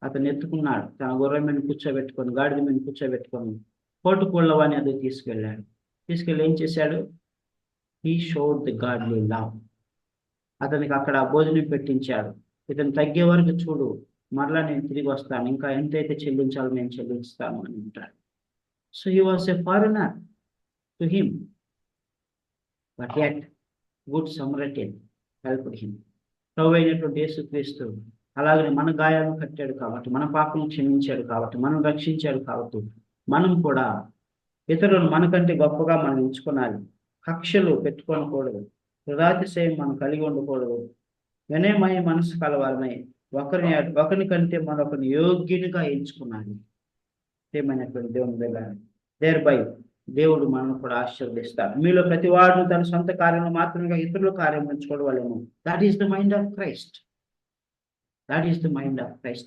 అతను ఎత్తుకున్నాడు, తన గుర్రం మీద కూర్చోబెట్టుకొని, గాడిద మీద కూర్చోబెట్టుకొని కోటుకోళ్ళవాని అది తీసుకెళ్ళి ఏం చేశాడు? He showed the godly love. అతనికి అక్కడ భోజనం పెట్టించాడు. ఇతను తగ్గే వరకు చూడు, మరలా నేను తిరిగి వస్తాను, ఇంకా ఎంతైతే చెల్లించాలో నేను చెల్లిస్తాను అని అంటాడు. So he was a foreigner to him, but yet good Samaritan helped him. ప్రభు అయినటువంటి యేసుక్రీస్తు అలాగనే మన గాయాలను కట్టాడు కాబట్టి, మన పాపం క్షమించాడు కాబట్టి, మనం రక్షించాడు కాబట్టి, మనం కూడా ఇతరులను మనకంటే గొప్పగా మనం ఎంచుకోవాలి. కక్షలు పెట్టుకోకూడదు, హృదయాతిశయం మనం కలిగి ఉండకూడదు. వినయమై మనసు కలవాలమై ఒకరిని కంటే మరొకరిని యోగ్యునిగా ఎంచుకున్నాను. ఏమైనటువంటి దేవుని దగ్గర దేర్ బై దేవుడు మనం కూడా ఆశీర్వదిస్తాడు. మీలో ప్రతి వాడు తన సొంత కార్యంలో మాత్రమే ఇతరుల కార్యం ఎంచుకోవడమేమో. That is the mind of Christ.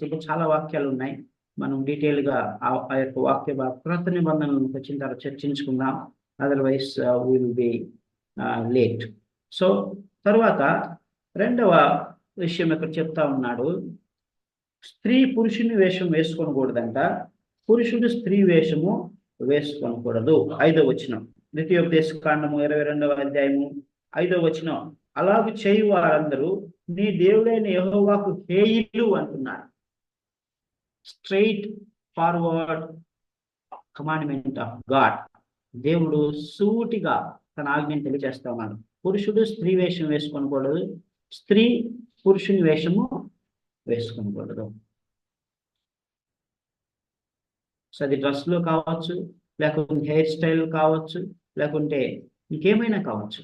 ఇంకా చాలా వాక్యాలు ఉన్నాయి, మనం డీటెయిల్గా ఆ యొక్క వాక్య క్రొత్త నిబంధనలకు వచ్చిన తర్వాత చర్చించుకుందాం. Otherwise will be late. So తర్వాత రెండవ విషయం ఇక్కడ చెప్తా ఉన్నాడు, స్త్రీ పురుషుని వేషం వేసుకోకూడదంట, పురుషుడు స్త్రీ వేషము వేసుకోకూడదు. 5వ వచనం, ద్వితీయోపదేశకాండము 22వ అధ్యాయము 5వ వచనం, అలాగే చేయు వారందరూ నీ దేవుడైన యెహోవాకు హేయులు అంటున్నారు. Straight forward commandment of God. దేవుడు సూటిగా తన ఆజ్ఞను తెలియజేస్తా ఉన్నాడు. పురుషుడు స్త్రీ వేషం వేసుకోకూడదు, స్త్రీ పురుషుని వేషము వేసుకోకూడదు. సో అది డ్రెస్లో కావచ్చు, లేకుంటే హెయిర్ స్టైల్ కావచ్చు, లేకుంటే ఇంకేమైనా కావచ్చు.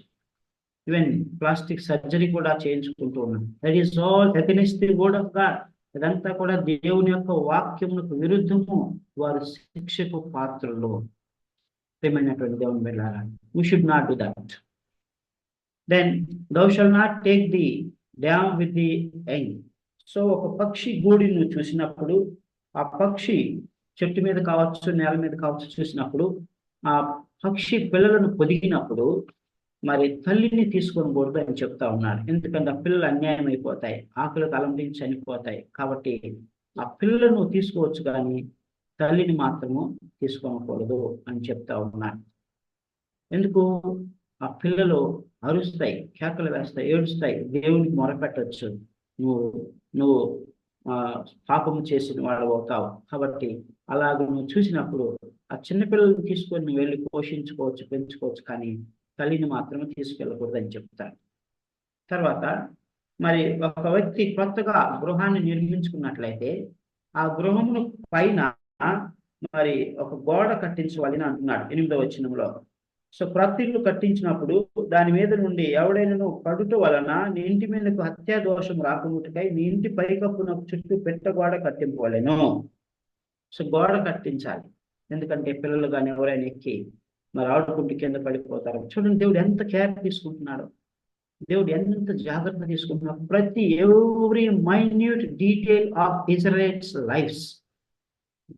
ఈవెన్ ప్లాస్టిక్ సర్జరీ కూడా చేయించుకుంటూ ఉన్నాం. That is all against the word of God. ఇదంతా కూడా దేవుని యొక్క వాక్యములకు విరుద్ధము. వారు శిక్షకు పాత్రలు. ప్రియమైనటువంటి దేవుని బిడ్డలారా, we should not do that. Then thou shalt not take the dam with the young. So ఒక పక్షి గూడిని నువ్వు చూసినప్పుడు, ఆ పక్షి చెట్టు మీద కావచ్చు, నేల మీద కావచ్చు చూసినప్పుడు, ఆ పక్షి పిల్లలను పొదిగినప్పుడు మరి తల్లిని తీసుకోకూడదు అని చెప్తా ఉన్నాడు. ఎందుకంటే ఆ పిల్లలు అన్యాయం అయిపోతాయి, ఆకులకు అలంబరించి చనిపోతాయి. కాబట్టి ఆ పిల్లలను తీసుకోవచ్చు కానీ తల్లిని మాత్రము తీసుకోకూడదు అని చెప్తా ఉన్నాడు. ఎందుకు? ఆ పిల్లలు అరుస్తాయి, కేకలు వేస్తాయి, ఏడుస్తాయి, దేవునికి మొరపెట్టవచ్చు. నువ్వు పాపము చేసిన వాడు అవుతావు. కాబట్టి అలాగ నువ్వు చూసినప్పుడు ఆ చిన్నపిల్లలను తీసుకొని వెళ్ళి పోషించుకోవచ్చు, పెంచుకోవచ్చు, కానీ తల్లిని మాత్రమే తీసుకెళ్ళకూడదు అని చెప్తాడు. తర్వాత మరి ఒక వ్యక్తి కొత్తగా గృహాన్ని నిర్మించుకున్నట్లయితే ఆ గృహమును పైన మరి ఒక గోడ కట్టించవాలని అంటున్నాడు 8వ వచనంలో. సో క్రొత్త ఇల్లు కట్టించినప్పుడు దాని మీద నుండి ఎవడైనా పడుట వలన నీ ఇంటి మీదకు హత్యా దోషం రాకుండాకై నీ ఇంటి పైకప్పున చుట్టూ పెట్టగోడ కట్టింపవలెను. సో గోడ కట్టించాలి, ఎందుకంటే పిల్లలు కానీ ఎవరైనా ఎక్కి మరి ఆడుకుంటూ కింద పడిపోతారు. చూడండి దేవుడు ఎంత కేర్ తీసుకుంటున్నాడు, దేవుడు ఎంత జాగ్రత్త తీసుకుంటున్నాడు. ప్రతి every minute detail of Israel's lives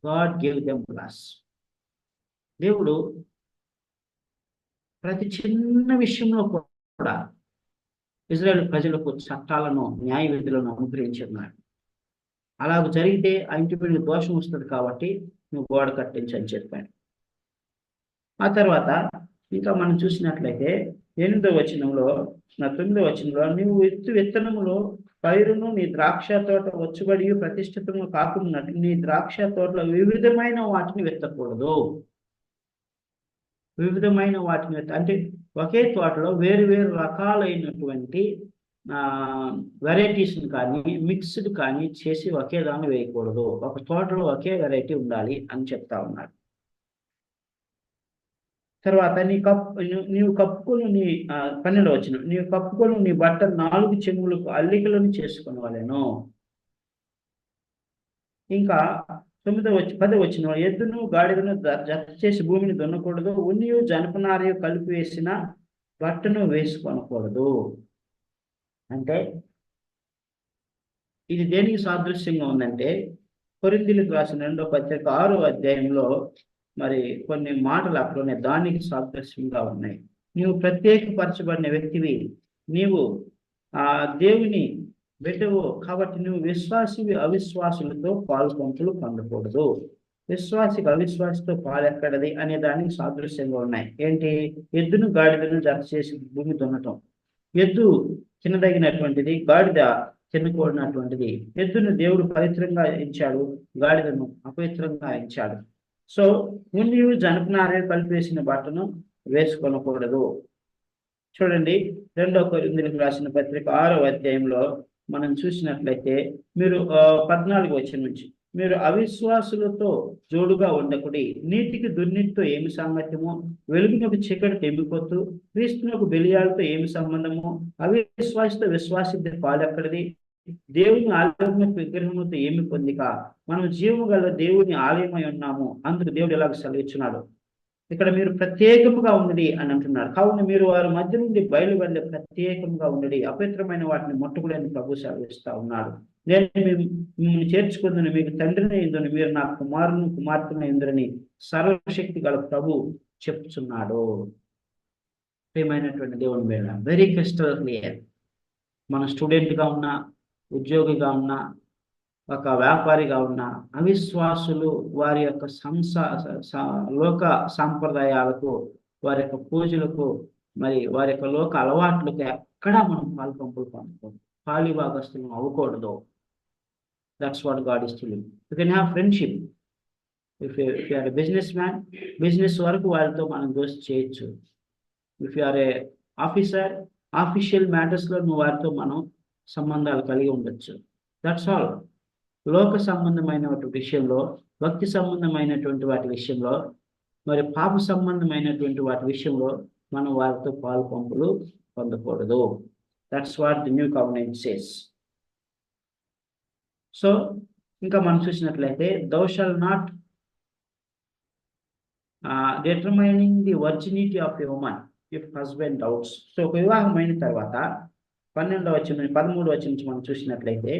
God gave them clause. దేవుడు ప్రతి చిన్న విషయంలో కూడా ఇజ్రాయెల్ ప్రజలకు చట్టాలను న్యాయ విధులను అనుగ్రహించి ఉన్నాడు. అలాగ జరిగితే ఆ ఇంటి మీద దోషం వస్తుంది కాబట్టి నువ్వు గోడ కట్టించని చెప్పాడు. ఆ తర్వాత ఇంకా మనం చూసినట్లయితే 8వ వచనంలో 9వ వచనంలో నువ్వు విత్తనములో పైరును నీ ద్రాక్ష తోట వచ్చుబడి ప్రతిష్ఠితము కాకున్నట్లు నీ ద్రాక్ష తోటలో వివిధమైన వాటిని విత్తకూడదు. వివిధమైన వాటిని అంటే ఒకే తోటలో వేరు వేరు రకాలైనటువంటి వెరైటీస్ని కానీ మిక్స్డ్ కానీ చేసి ఒకే దాన్ని వేయకూడదు. ఒక తోటలో ఒకే వెరైటీ ఉండాలి అని చెప్తా ఉన్నాడు. తర్వాత నీవు కప్పుకొని నీ 12వ వచనం నీవు కప్పుకొని నీ బట్ట 4 చెంగులకు అల్లికలను చేసుకునేవాళ్ళను. ఇంకా 10వ వచనం ఎద్దును గాడిదను జత చేసి భూమిని దున్నకూడదు, ఉన్నియు జనపనారయు కలిపి వేసిన బట్టను వేసుకొనకూడదు. అంటే ఇది దేనికి సాదృశ్యంగా ఉందంటే కొరింథీయులకు రాసిన 2వ పత్రిక 6వ అధ్యాయంలో మరి కొన్ని మాటలు అక్కడ దానికి సాదృశ్యంగా ఉన్నాయి. నీవు ప్రత్యేకపరచబడిన వ్యక్తివి, నీవు దేవుని బిడ్డవు కాబట్టి నువ్వు విశ్వాసివి అవిశ్వాసులతో పాలుపంపులు పొందకూడదు. విశ్వాసికి అవిశ్వాసితో పాలెక్కడది అనే దానికి సాదృశ్యంగా ఉన్నాయి. ఏంటి? ఎద్దును గాడిదను జత చేసి భూమి దున్నటం. ఎద్దు తినదగినటువంటిది, గాడిద తినకూడనటువంటిది. ఎద్దును దేవుడు పవిత్రంగా ఎంచాడు, గాడిదను అపవిత్రంగా ఎంచాడు. సో ఉన్నియు జనపనారే కలిపేసిన బట్టను వేసుకొనకూడదు. చూడండి 2వ కొరింథీయులకు రాసిన పత్రిక 6వ అధ్యాయంలో మనం చూసినట్లయితే మీరు 14వ వచనం నుంచి మీరు అవిశ్వాసులతో జోడుగా ఉండకుడి, నీతికి దుర్నీతితో ఏమి సామర్థ్యము, వెలుగునకు చీకటి తెంపిపోతూ క్రీస్తునకు బెలియాలతో ఏమి సంబంధము, అవిశ్వాసితో విశ్వాసిద్ద పాలెక్కడిది, దేవుని ఆలయం విగ్రహములతో ఏమి పొందిక, మనం జీవము గల దేవుని ఆలయమై ఉన్నాము. అందుకు దేవుడు ఎలాగ సెలవిస్తున్నాడు, ఇక్కడ మీరు ప్రత్యేకముగా ఉన్నది అని అంటున్నారు. కావున మీరు వారి మధ్య నుండి బయలువెళ్ళి ప్రత్యేకంగా ఉన్నది, అపవిత్రమైన వాటిని ముట్టకుడని ప్రభు సెలవిస్తా ఉన్నాడు. నేను మిమ్మల్ని చేర్చుకుందని మీకు తండ్రిని ఇందని, మీరు నా కుమారుని కుమార్తెను ఇందని సర్వశక్తి గల ప్రభు చెప్తున్నాడు. ప్రియమైనటువంటి దేవుని మీద వెరీ క్రిస్టల్ క్లియర్. మన స్టూడెంట్గా ఉన్నా, ఉద్యోగిగా ఉన్నా, ఒక వ్యాపారిగా ఉన్న అవిశ్వాసులు వారి యొక్క లోక సాంప్రదాయాలకు, వారి యొక్క పూజలకు, మరి వారి యొక్క లోక అలవాట్లకు ఎక్కడా మనం పాల్పంపులు పొందకూడదు, పాలి భాగస్థులం అవ్వకూడదు. That's what God is telling. You can have friendship. If you are a business man, business వరకు వాళ్ళతో మనం దోస్తీ చేయొచ్చు. If you are a officer, official మ్యాటర్స్లో నువ్వు వారితో మనం సంబంధాలు కలిగి ఉండొచ్చు. That's all. లోక సంబంధమైనటువంటి విషయంలో, భక్తి సంబంధమైనటువంటి వాటి విషయంలో, మరి పాప సంబంధమైనటువంటి వాటి విషయంలో మనం వారితో పాలు పంపులు పొందకూడదు. That's what the new covenant says. So ఇంకా మనం చూసినట్లయితే thou shall not determining the virginity of a woman if husband doubts. So ఒక వివాహం అయిన తర్వాత 13వ వచనం నుంచి మనం చూసినట్లయితే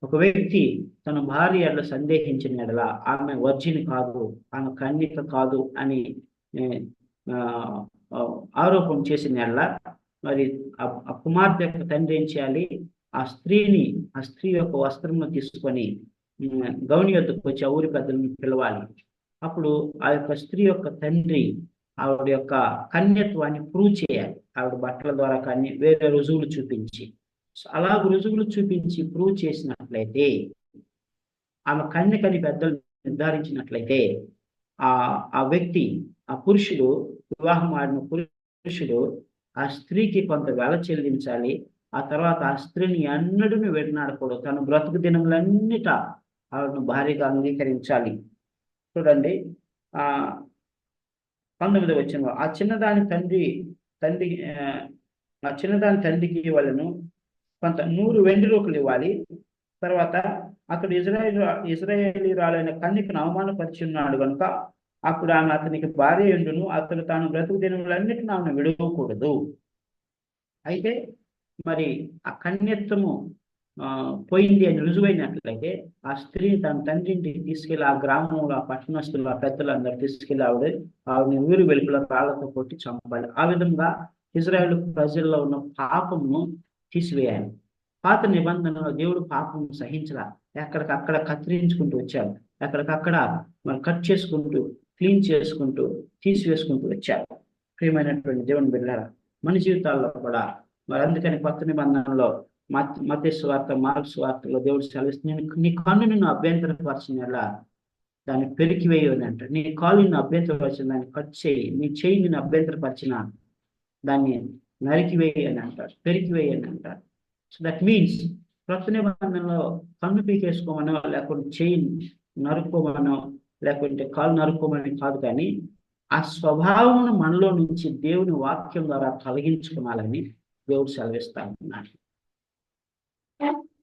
ఒక వ్యక్తి తన భార్య ఎడల సందేహించిన ఎడల ఆమె వర్జిన్ కాదు, ఆమె కన్యక కాదు అని ఆరోపణ చేసిన ఎడల మరి ఆ కుమార్తె యొక్క తండ్రి ఏం చేయాలి? ఆ స్త్రీ యొక్క వస్త్రమును తీసుకొని గౌని యొద్దకు వచ్చి ఆ ఊరి పెద్దలను పిలవాలి. అప్పుడు ఆ యొక్క స్త్రీ యొక్క తండ్రి ఆవిడ యొక్క కన్యత్వాన్ని ప్రూవ్ చేయాలి. ఆవిడ బట్టల ద్వారా కానీ వేరే రుజువులు చూపించి, అలా రుజువులు చూపించి ప్రూవ్ చేసినట్లయితే, ఆమె కన్యకని పెద్దలు నిర్ధారించినట్లయితే ఆ వ్యక్తి, ఆ పురుషుడు, వివాహం ఆడిన పురుషుడు ఆ స్త్రీకి కొంత వెల చెల్లించాలి. ఆ తర్వాత ఆ స్త్రీని ఎన్నడూ విడనాడకూడదు. తన బ్రతుకు దినములన్నిట ఆవిడను భార్యగా అంగీకరించాలి. చూడండి, ఆ 19వ వచనంలో ఆ చిన్నదాని తండ్రికి వాళ్ళను కొంత 100 వెండి రూకలు ఇవ్వాలి. తర్వాత అతడు ఇజ్రాయేలీయురాలైన కన్యకను అవమానపరిచి ఉన్నాడు కనుక అప్పుడు ఆమె అతనికి భార్య ఉండును, అతడు తాను బ్రతుకు దినములన్నిటిని ఆమెను విడవకూడదు. అయితే మరి ఆ కన్యత్వము పోయింది అని రుజువైనట్లయితే ఆ స్త్రీ తన తండ్రి ఇంటికి తీసుకెళ్లి ఆ గ్రామంలో ఆ పట్టణస్తులు ఆ పెద్దలు అందరూ తీసుకెళ్లి ఆవిడని ఊరు వెలుపల రాళ్లతో కొట్టి చంపాలి. ఆ విధంగా ఇజ్రాయేల్ ప్రజల్లో ఉన్న పాపమును తీసివేయాలి. పాత నిబంధనలో దేవుడు పాపం సహించలా, ఎక్కడికక్కడ కత్తిరించుకుంటూ వచ్చాడు, ఎక్కడికక్కడ మరి కట్ చేసుకుంటూ క్లీన్ చేసుకుంటూ తీసివేసుకుంటూ వచ్చాడు. ప్రియమైనటువంటి దేవుని బిడ్డలారా, మన జీవితాల్లో కూడా మరి అందుకని కొత్త నిబంధనలో మత్తయి సువార్త, మార్కు సువార్తలో దేవుడు సెలవిస్తున్నాడు, నీ కన్ను నిన్ను అభ్యంతరపరిచినలా దాన్ని పెరికివేయు అని అంటాడు. నీ కాలు నిన్ను అభ్యంతరపరిచిన దాన్ని కట్ చేయి, నీ చేయి నిన్ను అభ్యంతరపరిచిన దాన్ని నరికివేయి అని అంటాడు, పెరికివేయి అని అంటాడు. సో దట్ మీన్స్ కొత్త నిబంధనలో కన్ను పీకేసుకోమనో లేకుంటే చేయి నరుక్కోమనో లేకుంటే కాలు నరుక్కోమని కాదు, కానీ ఆ స్వభావం మనలో నుంచి దేవుని వాక్యం ద్వారా తొలగించుకోవాలని దేవుడు సెలవిస్తా ఉన్నాడు.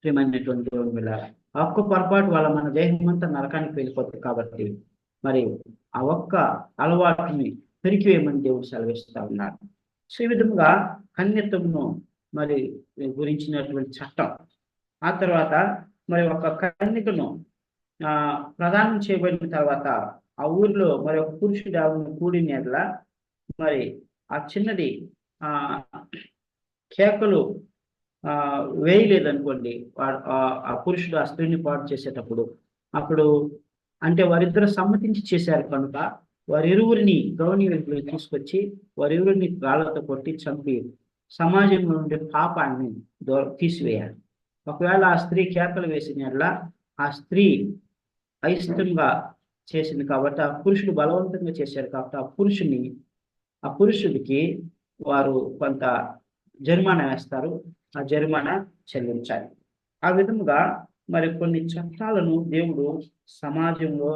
ప్రియమైనటువంటి దేవుని బిడ్డలారా, ఆ ఒక్క పొరపాటు వల్ల మన దేహం అంతా నరకానికి వెళ్ళిపోతుంది. కాబట్టి మరి ఆ ఒక్క అలవాటుని పెరికివేయమని దేవుడు సెలవిస్తా ఉన్నాడు. సో ఈ విధంగా కన్యత్వమును మరి గురించినటువంటి చట్టం. ఆ తర్వాత మరి ఒక కన్యకను ప్రదానం చేయబడిన తర్వాత ఆ ఊరిలో మరి ఒక పురుషుడు ఆవిడను కూడిన ఎడల మరి ఆ చిన్నది కేకలు వేయలేదనుకోండి, ఆ పురుషుడు ఆ స్త్రీని పాడు చేసేటప్పుడు, అప్పుడు అంటే వారిద్దరు సమ్మతించి చేశారు కనుక వారిరువురిని గౌరవీయులు తీసుకొచ్చి వారిరువురిని రాళ్లతో కొట్టి చంపి సమాజంలో ఉండే పాపాన్ని తీసివేయాలి. ఒకవేళ ఆ స్త్రీ కేకలు వేసిన ఆ స్త్రీ అయిష్టంగా చేసింది కాబట్టి, ఆ పురుషుడు బలవంతంగా చేశారు కాబట్టి ఆ పురుషుడికి వారు కొంత జరిమానా వేస్తారు, ఆ జరిమానా చెల్లించాలి. ఆ విధంగా మరి కొన్ని చట్టాలను దేవుడు సమాజంలో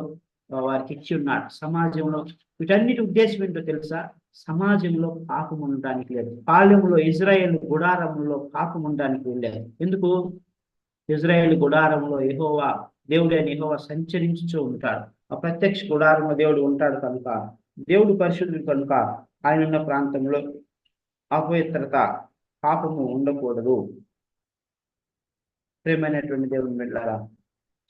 వారికి ఇచ్చి ఉన్నాడు. సమాజంలో వీటన్నిటి ఉద్దేశం ఏంటో తెలుసా? సమాజంలో పాపం ఉండడానికి లేదు. పాలెంలో ఇజ్రాయేల్ గుడారంలో పాపం ఉండడానికి వెళ్ళారు. ఎందుకు? ఇజ్రాయేల్ గుడారంలో దేవుడైన యెహోవా సంచరించుతూ ఉంటాడు. ఆ ప్రత్యక్ష గుడారంలో దేవుడు ఉంటాడు కనుక, దేవుడు పరిశుద్ధుడు కనుక ఆయన ఉన్న ప్రాంతంలో అపవిత్రత, పాపము ఉండకూడదు. ప్రియమైనటువంటి దేవుని బిడ్డలారా,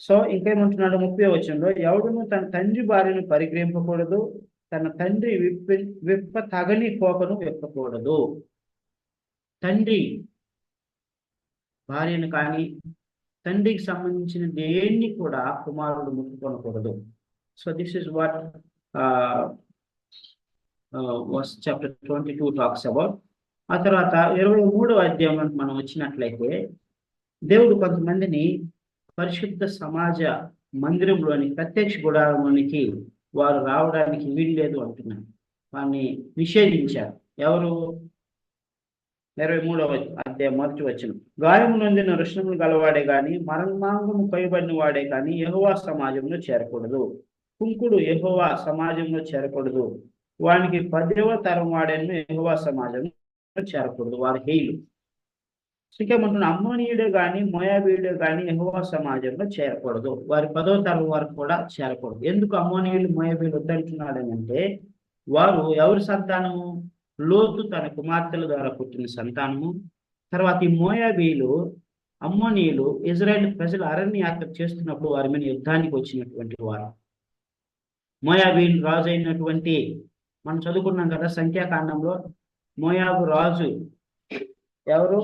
సో ఇంకేమంటున్నాడు 30వ వచనంలో, ఎవడును తన తండ్రి భార్యను పరిగ్రహింపకూడదు, తన తండ్రి విప్ప తగని కోకను విప్పకూడదు. తండ్రి భార్యను కానీ తండ్రికి సంబంధించిన దేన్ని కూడా కుమారుడు ముట్టుకొనకూడదు. So this is what verse chapter 22 talks about. ఆ తర్వాత 23వ అధ్యాయంలో మనం వచ్చినట్లయితే, దేవుడు కొంతమందిని పరిశుద్ధ సమాజ మందిరంలోని ప్రత్యక్ష గుడారంలోనికి వారు రావడానికి వీల్లేదు అంటున్నారు. వారిని నిషేధించారు. ఎవరు? 23వ అధ్యాయం 1వ వచనం, గాయము నొందిన వృషణములు గలవాడే గాని మరణమాంగము కొయ్యబడిన వాడే కానీ యెహోవా సమాజంలో చేరకూడదు. కుంకుడు యెహోవా సమాజంలో చేరకూడదు. వానికి 10వ తరం వాడేను యెహోవా సమాజంలో చేరకూడదు. వారు హేయులు. ఇంకేమంటున్నా, అమ్మోనీయుడే కానీ మోయాబీయుడే కానీ యెహోవా సమాజంలో చేరకూడదు. వారి 10వ తరం వారు కూడా చేరకూడదు. ఎందుకు అమ్మోనీయులు మోయాబీయులు వద్దంటున్నాడని అంటే, వారు ఎవరి సంతానము? లోతు తన కుమార్తెల ద్వారా పుట్టిన సంతానము. తర్వాత ఈ మోయాబీయులు, అమ్మోనీయులు ఇజ్రాయేల్ ప్రజలు అరణ్య యాత్ర చేస్తున్నప్పుడు వారి మీద యుద్ధానికి వచ్చినటువంటి వారు. మోయాబీయులు రాజు అయినటువంటి, మనం చదువుకున్నాం కదా సంఖ్యాకాండంలో, మోయాబు రాజు ఎవరు?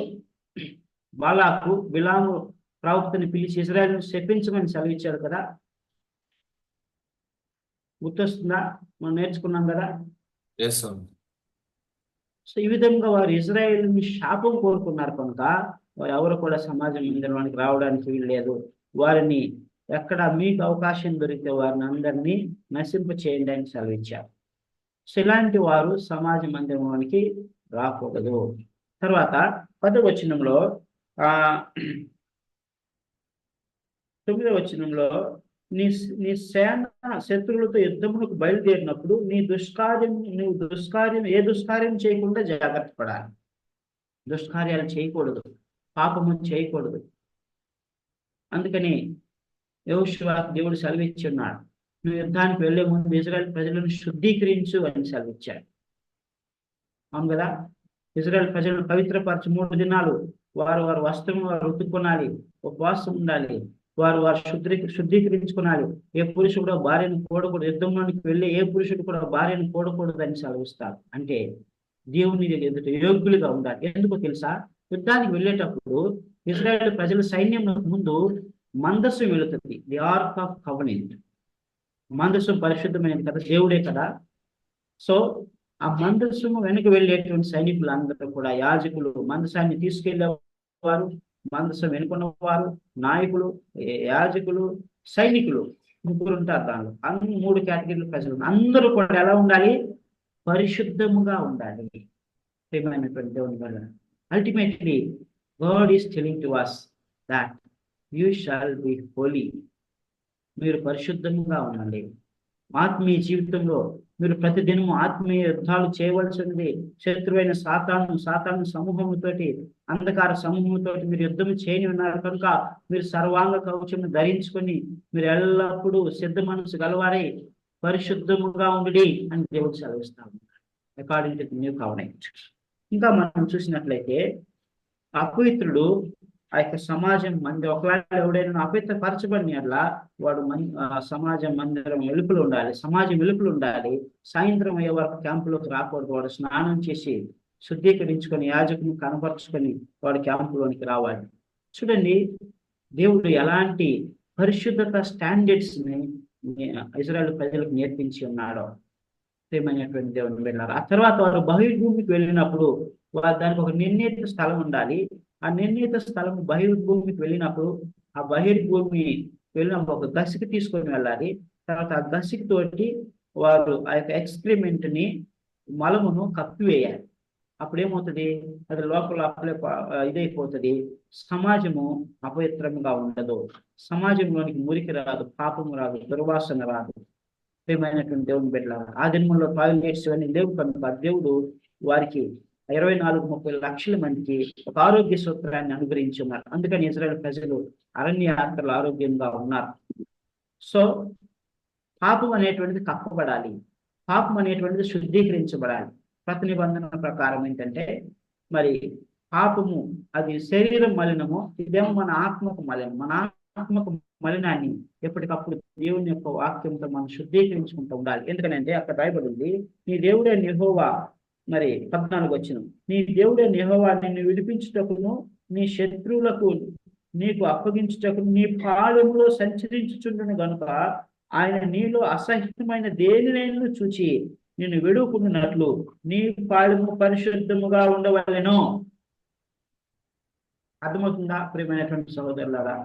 బాలాకు బిలాము ప్రవక్తని పిలిచి ఇజ్రాయేల్ను శపించమని సెలవిచ్చాడు కదా, గుర్తొస్తుందా? మనం నేర్చుకున్నాం కదా. సో ఈ విధంగా వారు ఇజ్రాయేల్ని శాపం కోరుకున్నారు కనుక వారు ఎవరు కూడా సమాజం మందిరానికి రావడానికి వీల్లేదు. వారిని ఎక్కడ మీకు అవకాశం దొరికితే వారిని అందరినీ నశింప చేయండి అని సెలవిచ్చారు. సో ఇలాంటి వారు సమాజ మందిరంలోనికి రాకూడదు. తర్వాత 10వ వచనంలో 9వ వచనంలో నీ నీ సేన శత్రువులతో యుద్ధములకు బయలుదేరినప్పుడు నువ్వు ఏ దుష్కార్యం చేయకుండా జాగ్రత్త పడాలి. దుష్కార్యాలు చేయకూడదు, పాపము చేయకూడదు. అందుకని యెహోషువ దేవుడు సెలవిచ్చి ఉన్నాడు, నువ్వు యుద్ధానికి వెళ్లే ముందు ఇజ్రాయెల్ ప్రజలను శుద్ధీకరించు అని సెలవిచ్చాడు. అవును కదా? ఇజ్రాయెల్ ప్రజలను పవిత్రపరచు, 3 దినాలు వారు వస్త్రం వారు ఉతుక్కొనాలి, ఉపవాసం ఉండాలి, వారు శుద్ధీకరించుకున్నారు. ఏ పురుషుడు కూడా భార్యను కూడకూడదు, యుద్ధంలోనికి వెళ్ళి ఏ పురుషుడు కూడా భార్యను కూడకూడదు అని సెలవిస్తారు. అంటే దేవుని ఎదుట యోగ్యులుగా ఉండాలి. ఎందుకో తెలుసా? యుద్ధానికి వెళ్ళేటప్పుడు ఇజ్రాయెల్ ప్రజల సైన్యం ముందు మందస్సు వెళుతుంది, ది ఆర్క్ ఆఫ్ కవెనెంట్. మందస్సు పరిశుద్ధమైనది కదా, దేవుడే కదా. సో ఆ మందస్సును వెనక వెళ్ళేటువంటి సైనికులు అందరూ కూడా యాజకులు, మందసాన్ని తీసుకెళ్లేవారు, మందసం వెనుకున్నవారు, నాయకులు, యాజకులు, సైనికులు, 3 ఉంటారు. దానిలో అన్ని 3 కేటగిరీల ప్రజలు అందరూ కూడా ఎలా ఉండాలి? పరిశుద్ధముగా ఉండాలి. ప్రియమైనటువంటి దేవుని వల్ల ultimately God is telling to us that you shall be holy. మీరు పరిశుద్ధంగా ఉండండి. ఆత్మీయ జీవితంలో మీరు ప్రతిదినము ఆత్మీయ యుద్ధాలు చేయవలసింది. శత్రువైన సాతాను సమూహముతోటి, అంధకార సమూహముతోటి మీరు యుద్ధం చేయని ఉన్నారు కనుక మీరు సర్వాంగ కవచము ధరించుకొని మీరు ఎల్లప్పుడూ సిద్ధ మనసు గలవారై పరిశుద్ధముగా ఉండి అని దేవుడు సెలవిస్తాము, according to the new covenant. ఇంకా మనం చూసినట్లయితే అపవిత్రుడు ఆ యొక్క సమాజం మంది, ఒకవేళ ఎవడైనా అపవిత్రపరచబడిన అట్లా వాడు సమాజం మందిరం వెలుపులు ఉండాలి, సమాజం వెలుపులు ఉండాలి. సాయంత్రం అయ్యే వరకు క్యాంపులోకి రాకూడదు. వాడు స్నానం చేసి శుద్ధీకరించుకొని యాజకుని కనపరుచుకొని వాడు క్యాంపులోనికి రావాలి. చూడండి, దేవుడు ఎలాంటి పరిశుద్ధత స్టాండర్డ్స్ ని ఇజ్రాయెల్ ప్రజలకు నేర్పించి ఉన్నాడో. ప్రియమైనటువంటి దేవుని వెళ్ళారు. ఆ తర్వాత వారు బహిర్భూమికి వెళ్ళినప్పుడు దానికి ఒక నిర్ణీత స్థలం ఉండాలి. ఆ నిర్ణీత స్థలం బహిర్భూమికి వెళ్ళినప్పుడు ఆ బహిర్భూమి వెళ్ళినప్పుడు ఒక గసికి తీసుకొని వెళ్ళాలి. తర్వాత ఆ గసికి తోటి వారు ఆ యొక్క ఎక్స్క్రిమెంట్ ని, మలమును కప్పివేయాలి. అప్పుడేమవుతుంది? అది లోపల ఇదైపోతుంది. సమాజము అపవిత్రంగా ఉండదు, సమాజంలోనికి మురికి రాదు, పాపము రాదు, దుర్వాసన రాదు. ప్రియమైనటువంటి దేవుని బిడ్డల ఆ దినములో టాయిలెట్స్ ఇవన్నీ లేవు కనుక దేవుడు వారికి 24-30 లక్షల మందికి ఒక ఆరోగ్య సూత్రాన్ని అనుగ్రహించి ఉన్నారు. అందుకని ఇజ్రాయెల్ ప్రజలు అరణ్య యాత్రలు ఆరోగ్యంగా ఉన్నారు. సో పాపం అనేటువంటిది కప్పబడాలి, పాపం అనేటువంటిది శుద్ధీకరించబడాలి. ప్రతి నిబంధన ప్రకారం ఏంటంటే మరి పాపము అది శరీరం మలినము, ఇదేమో మన ఆత్మకు మలినం. మన ఆత్మకు మలినాన్ని ఎప్పటికప్పుడు దేవుని యొక్క వాక్యంతో మనం శుద్ధీకరించుకుంటూ ఉండాలి. ఎందుకంటే అక్కడ రాయబడి ఉంది, నీ దేవుడే యెహోవా. మరి 14 వచనం, నీ దేవుడే యెహోవా నిన్ను విడిపించుటకును నీ శత్రువులకు నీకు అప్పగించుటకును నీ పాలెములో సంచరించుచుండును గనుక ఆయన నీలో అసహ్యమైన దేనినైనా చూచి నిన్ను విడుకున్నట్లు నీ పాలెము పరిశుద్ధముగా ఉండవలెను. అర్థమవుతుందా ప్రియమైనటువంటి సహోదరులారా?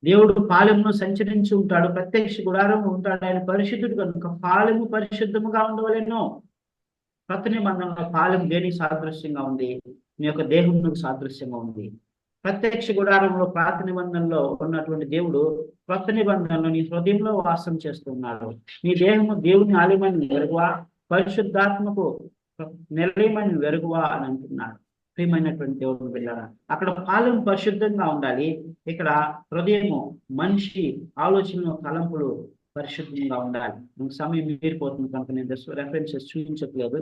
దేవుడు పాలెమును సంచరించి ఉంటాడు, ప్రత్యక్ష గుడారం ఉంటాడు. ఆయన పరిశుద్ధుడు కనుక పాలెము పరిశుద్ధముగా ఉండవలెను. కొత్త నిబంధనలో పాలెము దేనికి సాదృశ్యంగా ఉంది? మీ యొక్క దేహమునకు సాదృశ్యంగా ఉంది. ప్రత్యక్ష గుడారంలో పాత నిబంధనలో ఉన్నటువంటి దేవుడు కొత్త నిబంధనలో నీ హృదయంలో వాసం చేస్తున్నాడు. నీ దేహము దేవుని ఆలయమని వెరుగువా, పరిశుద్ధాత్మకు నిలయమని వెరుగువా అని అంటున్నాడు. ప్రియమైనటువంటి దేవుని బిడ్డలారా, అక్కడ పాలెం పరిశుద్ధంగా ఉండాలి, ఇక్కడ హృదయము, మనిషి ఆలోచనలు, తలంపులు పరిశుద్ధంగా ఉండాలి. సమయం మీరిపోతుంది కనుక నేను రెఫరెన్సెస్ చూపించట్లేదు.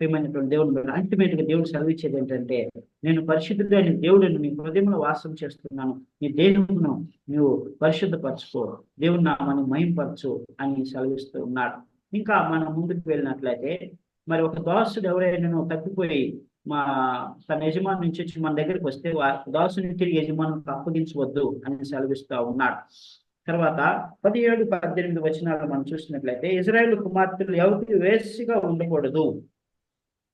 ప్రియమైనటువంటి దేవుని బిడ్డ, అల్టిమేట్ గా దేవుడు సెలవిచ్చేది ఏంటంటే, నేను పరిశుద్ధుడైన దేవుడిని నీ హృదయంలో వాసం చేస్తున్నాను, నీ దేహమును నువ్వు పరిశుద్ధపరచుకో, దేవుని నామాన్ని మహింపరచు అని సెలవిస్తూ ఉన్నాడు. ఇంకా మనం ముందుకు వెళ్ళినట్లయితే మరి ఒక దాసుడు ఎవరైనా తప్పిపోయి తన యజమాని నుంచి వచ్చి మన దగ్గరికి వస్తే దాసుని తిరిగి యజమానులకు అప్పగించవద్దు అని సెలవిస్తూ ఉన్నాడు. తర్వాత 17-18 వచనాలు మనం చూసినట్లయితే, ఇజ్రాయేలు కుమార్తెలు ఎవరికి వేసిగా ఉండకూడదు,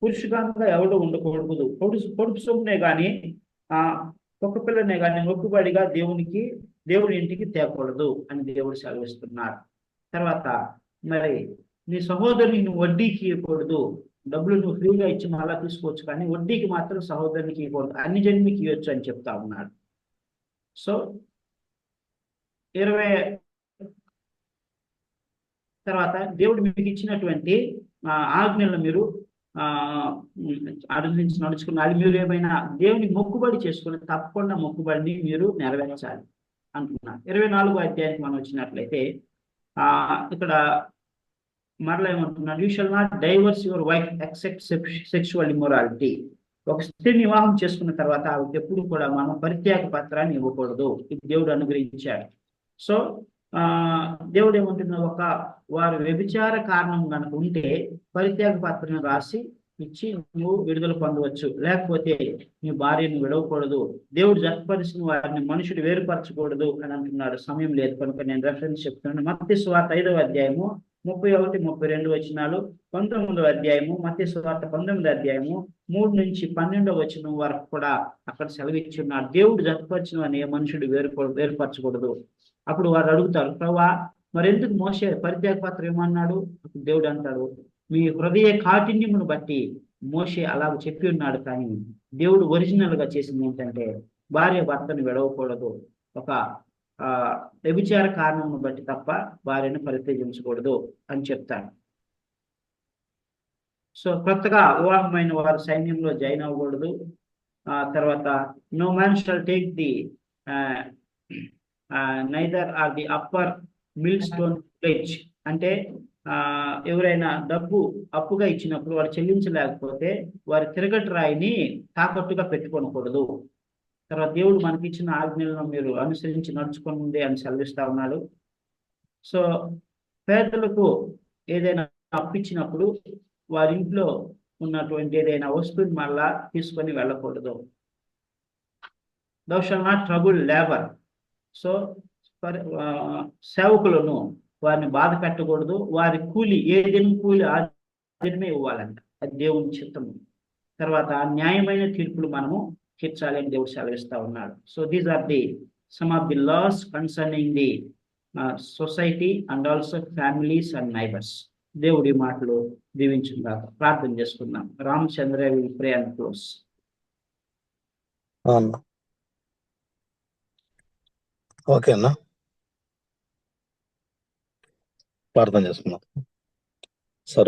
పురుషుగానుగా ఎవడు ఉండకూడదు, పొడుపు సొమ్మునే గాని కుక్క పిల్లనే గాని మొక్కుబడిగా దేవుని ఇంటికి తేకూడదు అని దేవుడు సెలవిస్తున్నాడు. తర్వాత మరి నీ సహోదరుని నువ్వు వడ్డీకి ఇవ్వకూడదు, డబ్బులు నువ్వు ఫ్రీగా ఇచ్చి మళ్ళా తీసుకోవచ్చు, కానీ వడ్డీకి మాత్రం సహోదరునికి ఇవ్వకూడదు, అన్ని జన్మకి ఇవ్వచ్చు అని చెప్తా ఉన్నాడు. సో 20 తర్వాత దేవుడు మీకు ఇచ్చినటువంటి ఆజ్ఞలను మీరు ఆ అనుసరించి నడుచుకున్నారు. మీరు ఏమైనా దేవుని మొక్కుబడి చేసుకుని తప్పకుండా మొక్కుబడిని మీరు నెరవేర్చాలి అంటున్నారు. 24వ అధ్యాయానికి మనం వచ్చినట్లయితే ఇక్కడ మరలా ఏమంటున్నాడు, you shall not divorce your wife except sexual immorality. ఒక స్త్రీని వివాహం చేసుకున్న తర్వాత ఆవిడకి ఎప్పుడు కూడా మనం పరిత్యాగ పత్రాన్ని ఇవ్వకూడదు. ఇది దేవుడు అనుగ్రహించాడు. సో దేవుడు ఏమంటున్నాడు, వారు వ్యభిచార కారణం కనుక ఉంటే పరిత్యాగ పత్రం రాసి ఇచ్చి నువ్వు విడుదల పొందవచ్చు, లేకపోతే నీ భార్యను విడవకూడదు. దేవుడు జతపరిచిన వారిని మనుషుడు వేరుపరచకూడదు అని అంటున్నాడు. సమయం లేదు కనుక నేను రెఫరెన్స్ చెప్తున్నాను. మత్తయి సువార్త 5వ అధ్యాయము 31, 32 వచనాలు, 19వ అధ్యాయము మత్తయి సువార్త 19వ అధ్యాయము 3 నుంచి 12వ వచనం వరకు కూడా అక్కడ సెలవిచ్చున్నాడు. దేవుడు జతపరిచిన వారిని ఏ మనుషుడు వేరుపరచకూడదు. అప్పుడు వారు అడుగుతారు, ప్రభువా మరెందుకు మోషే పరిత్యాగ పత్రం ఏమన్నాడు? దేవుడు అంటాడు, మీ హృదయ కాఠిన్యమును బట్టి మోషే అలాగ చెప్పి ఉన్నాడు, కానీ దేవుడు ఒరిజినల్ గా చేసింది ఏంటంటే భార్య భర్తను విడవకూడదు. ఒక వ్యభిచార కారణమును బట్టి తప్ప భార్యను పరిత్యజించకూడదు అని చెప్తాడు. సో కొత్తగా వివాహమైన వారు సైన్యంలో జాయిన్ అవ్వకూడదు. తర్వాత no man shall take the nether or the upper millstone pledge. అంటే ఎవరైనా డబ్బు అప్పుగా ఇచ్చినప్పుడు వారు చెల్లించలేకపోతే వారి తిరగటి రాయిని తాకట్టుగా పెట్టుకోకూడదు. తర్వాత దేవుడు మనకి ఇచ్చిన ఆజ్ఞలను మీరు అనుసరించి నడుచుకోండి అని సెలవిస్తా ఉన్నాడు. సో పేదలకు ఏదైనా అప్పిచ్చినప్పుడు వారి ఇంట్లో ఉన్నటువంటి ఏదైనా వస్తువుని మళ్ళా తీసుకొని వెళ్ళకూడదు. thou shalt not trouble labor. So సేవకులను వారిని బాధ పెట్టకూడదు. వారి కూలి ఏ దినం కూలి ఆ దినమే ఇవ్వాలంట. అది దేవుని చిత్తము. తర్వాత న్యాయమైన తీర్పులు మనము తీర్చాలి అని దేవుడు సెలవిస్తా ఉన్నాడు. So these are the some of the laws concerning the society and also families and neighbours. దేవుడి మాటలు దీవించుగా ప్రార్థన చేసుకుందాం. Ramachandra will pray and close. Okay అన్న, ప్రార్థన చేసుకుందాం.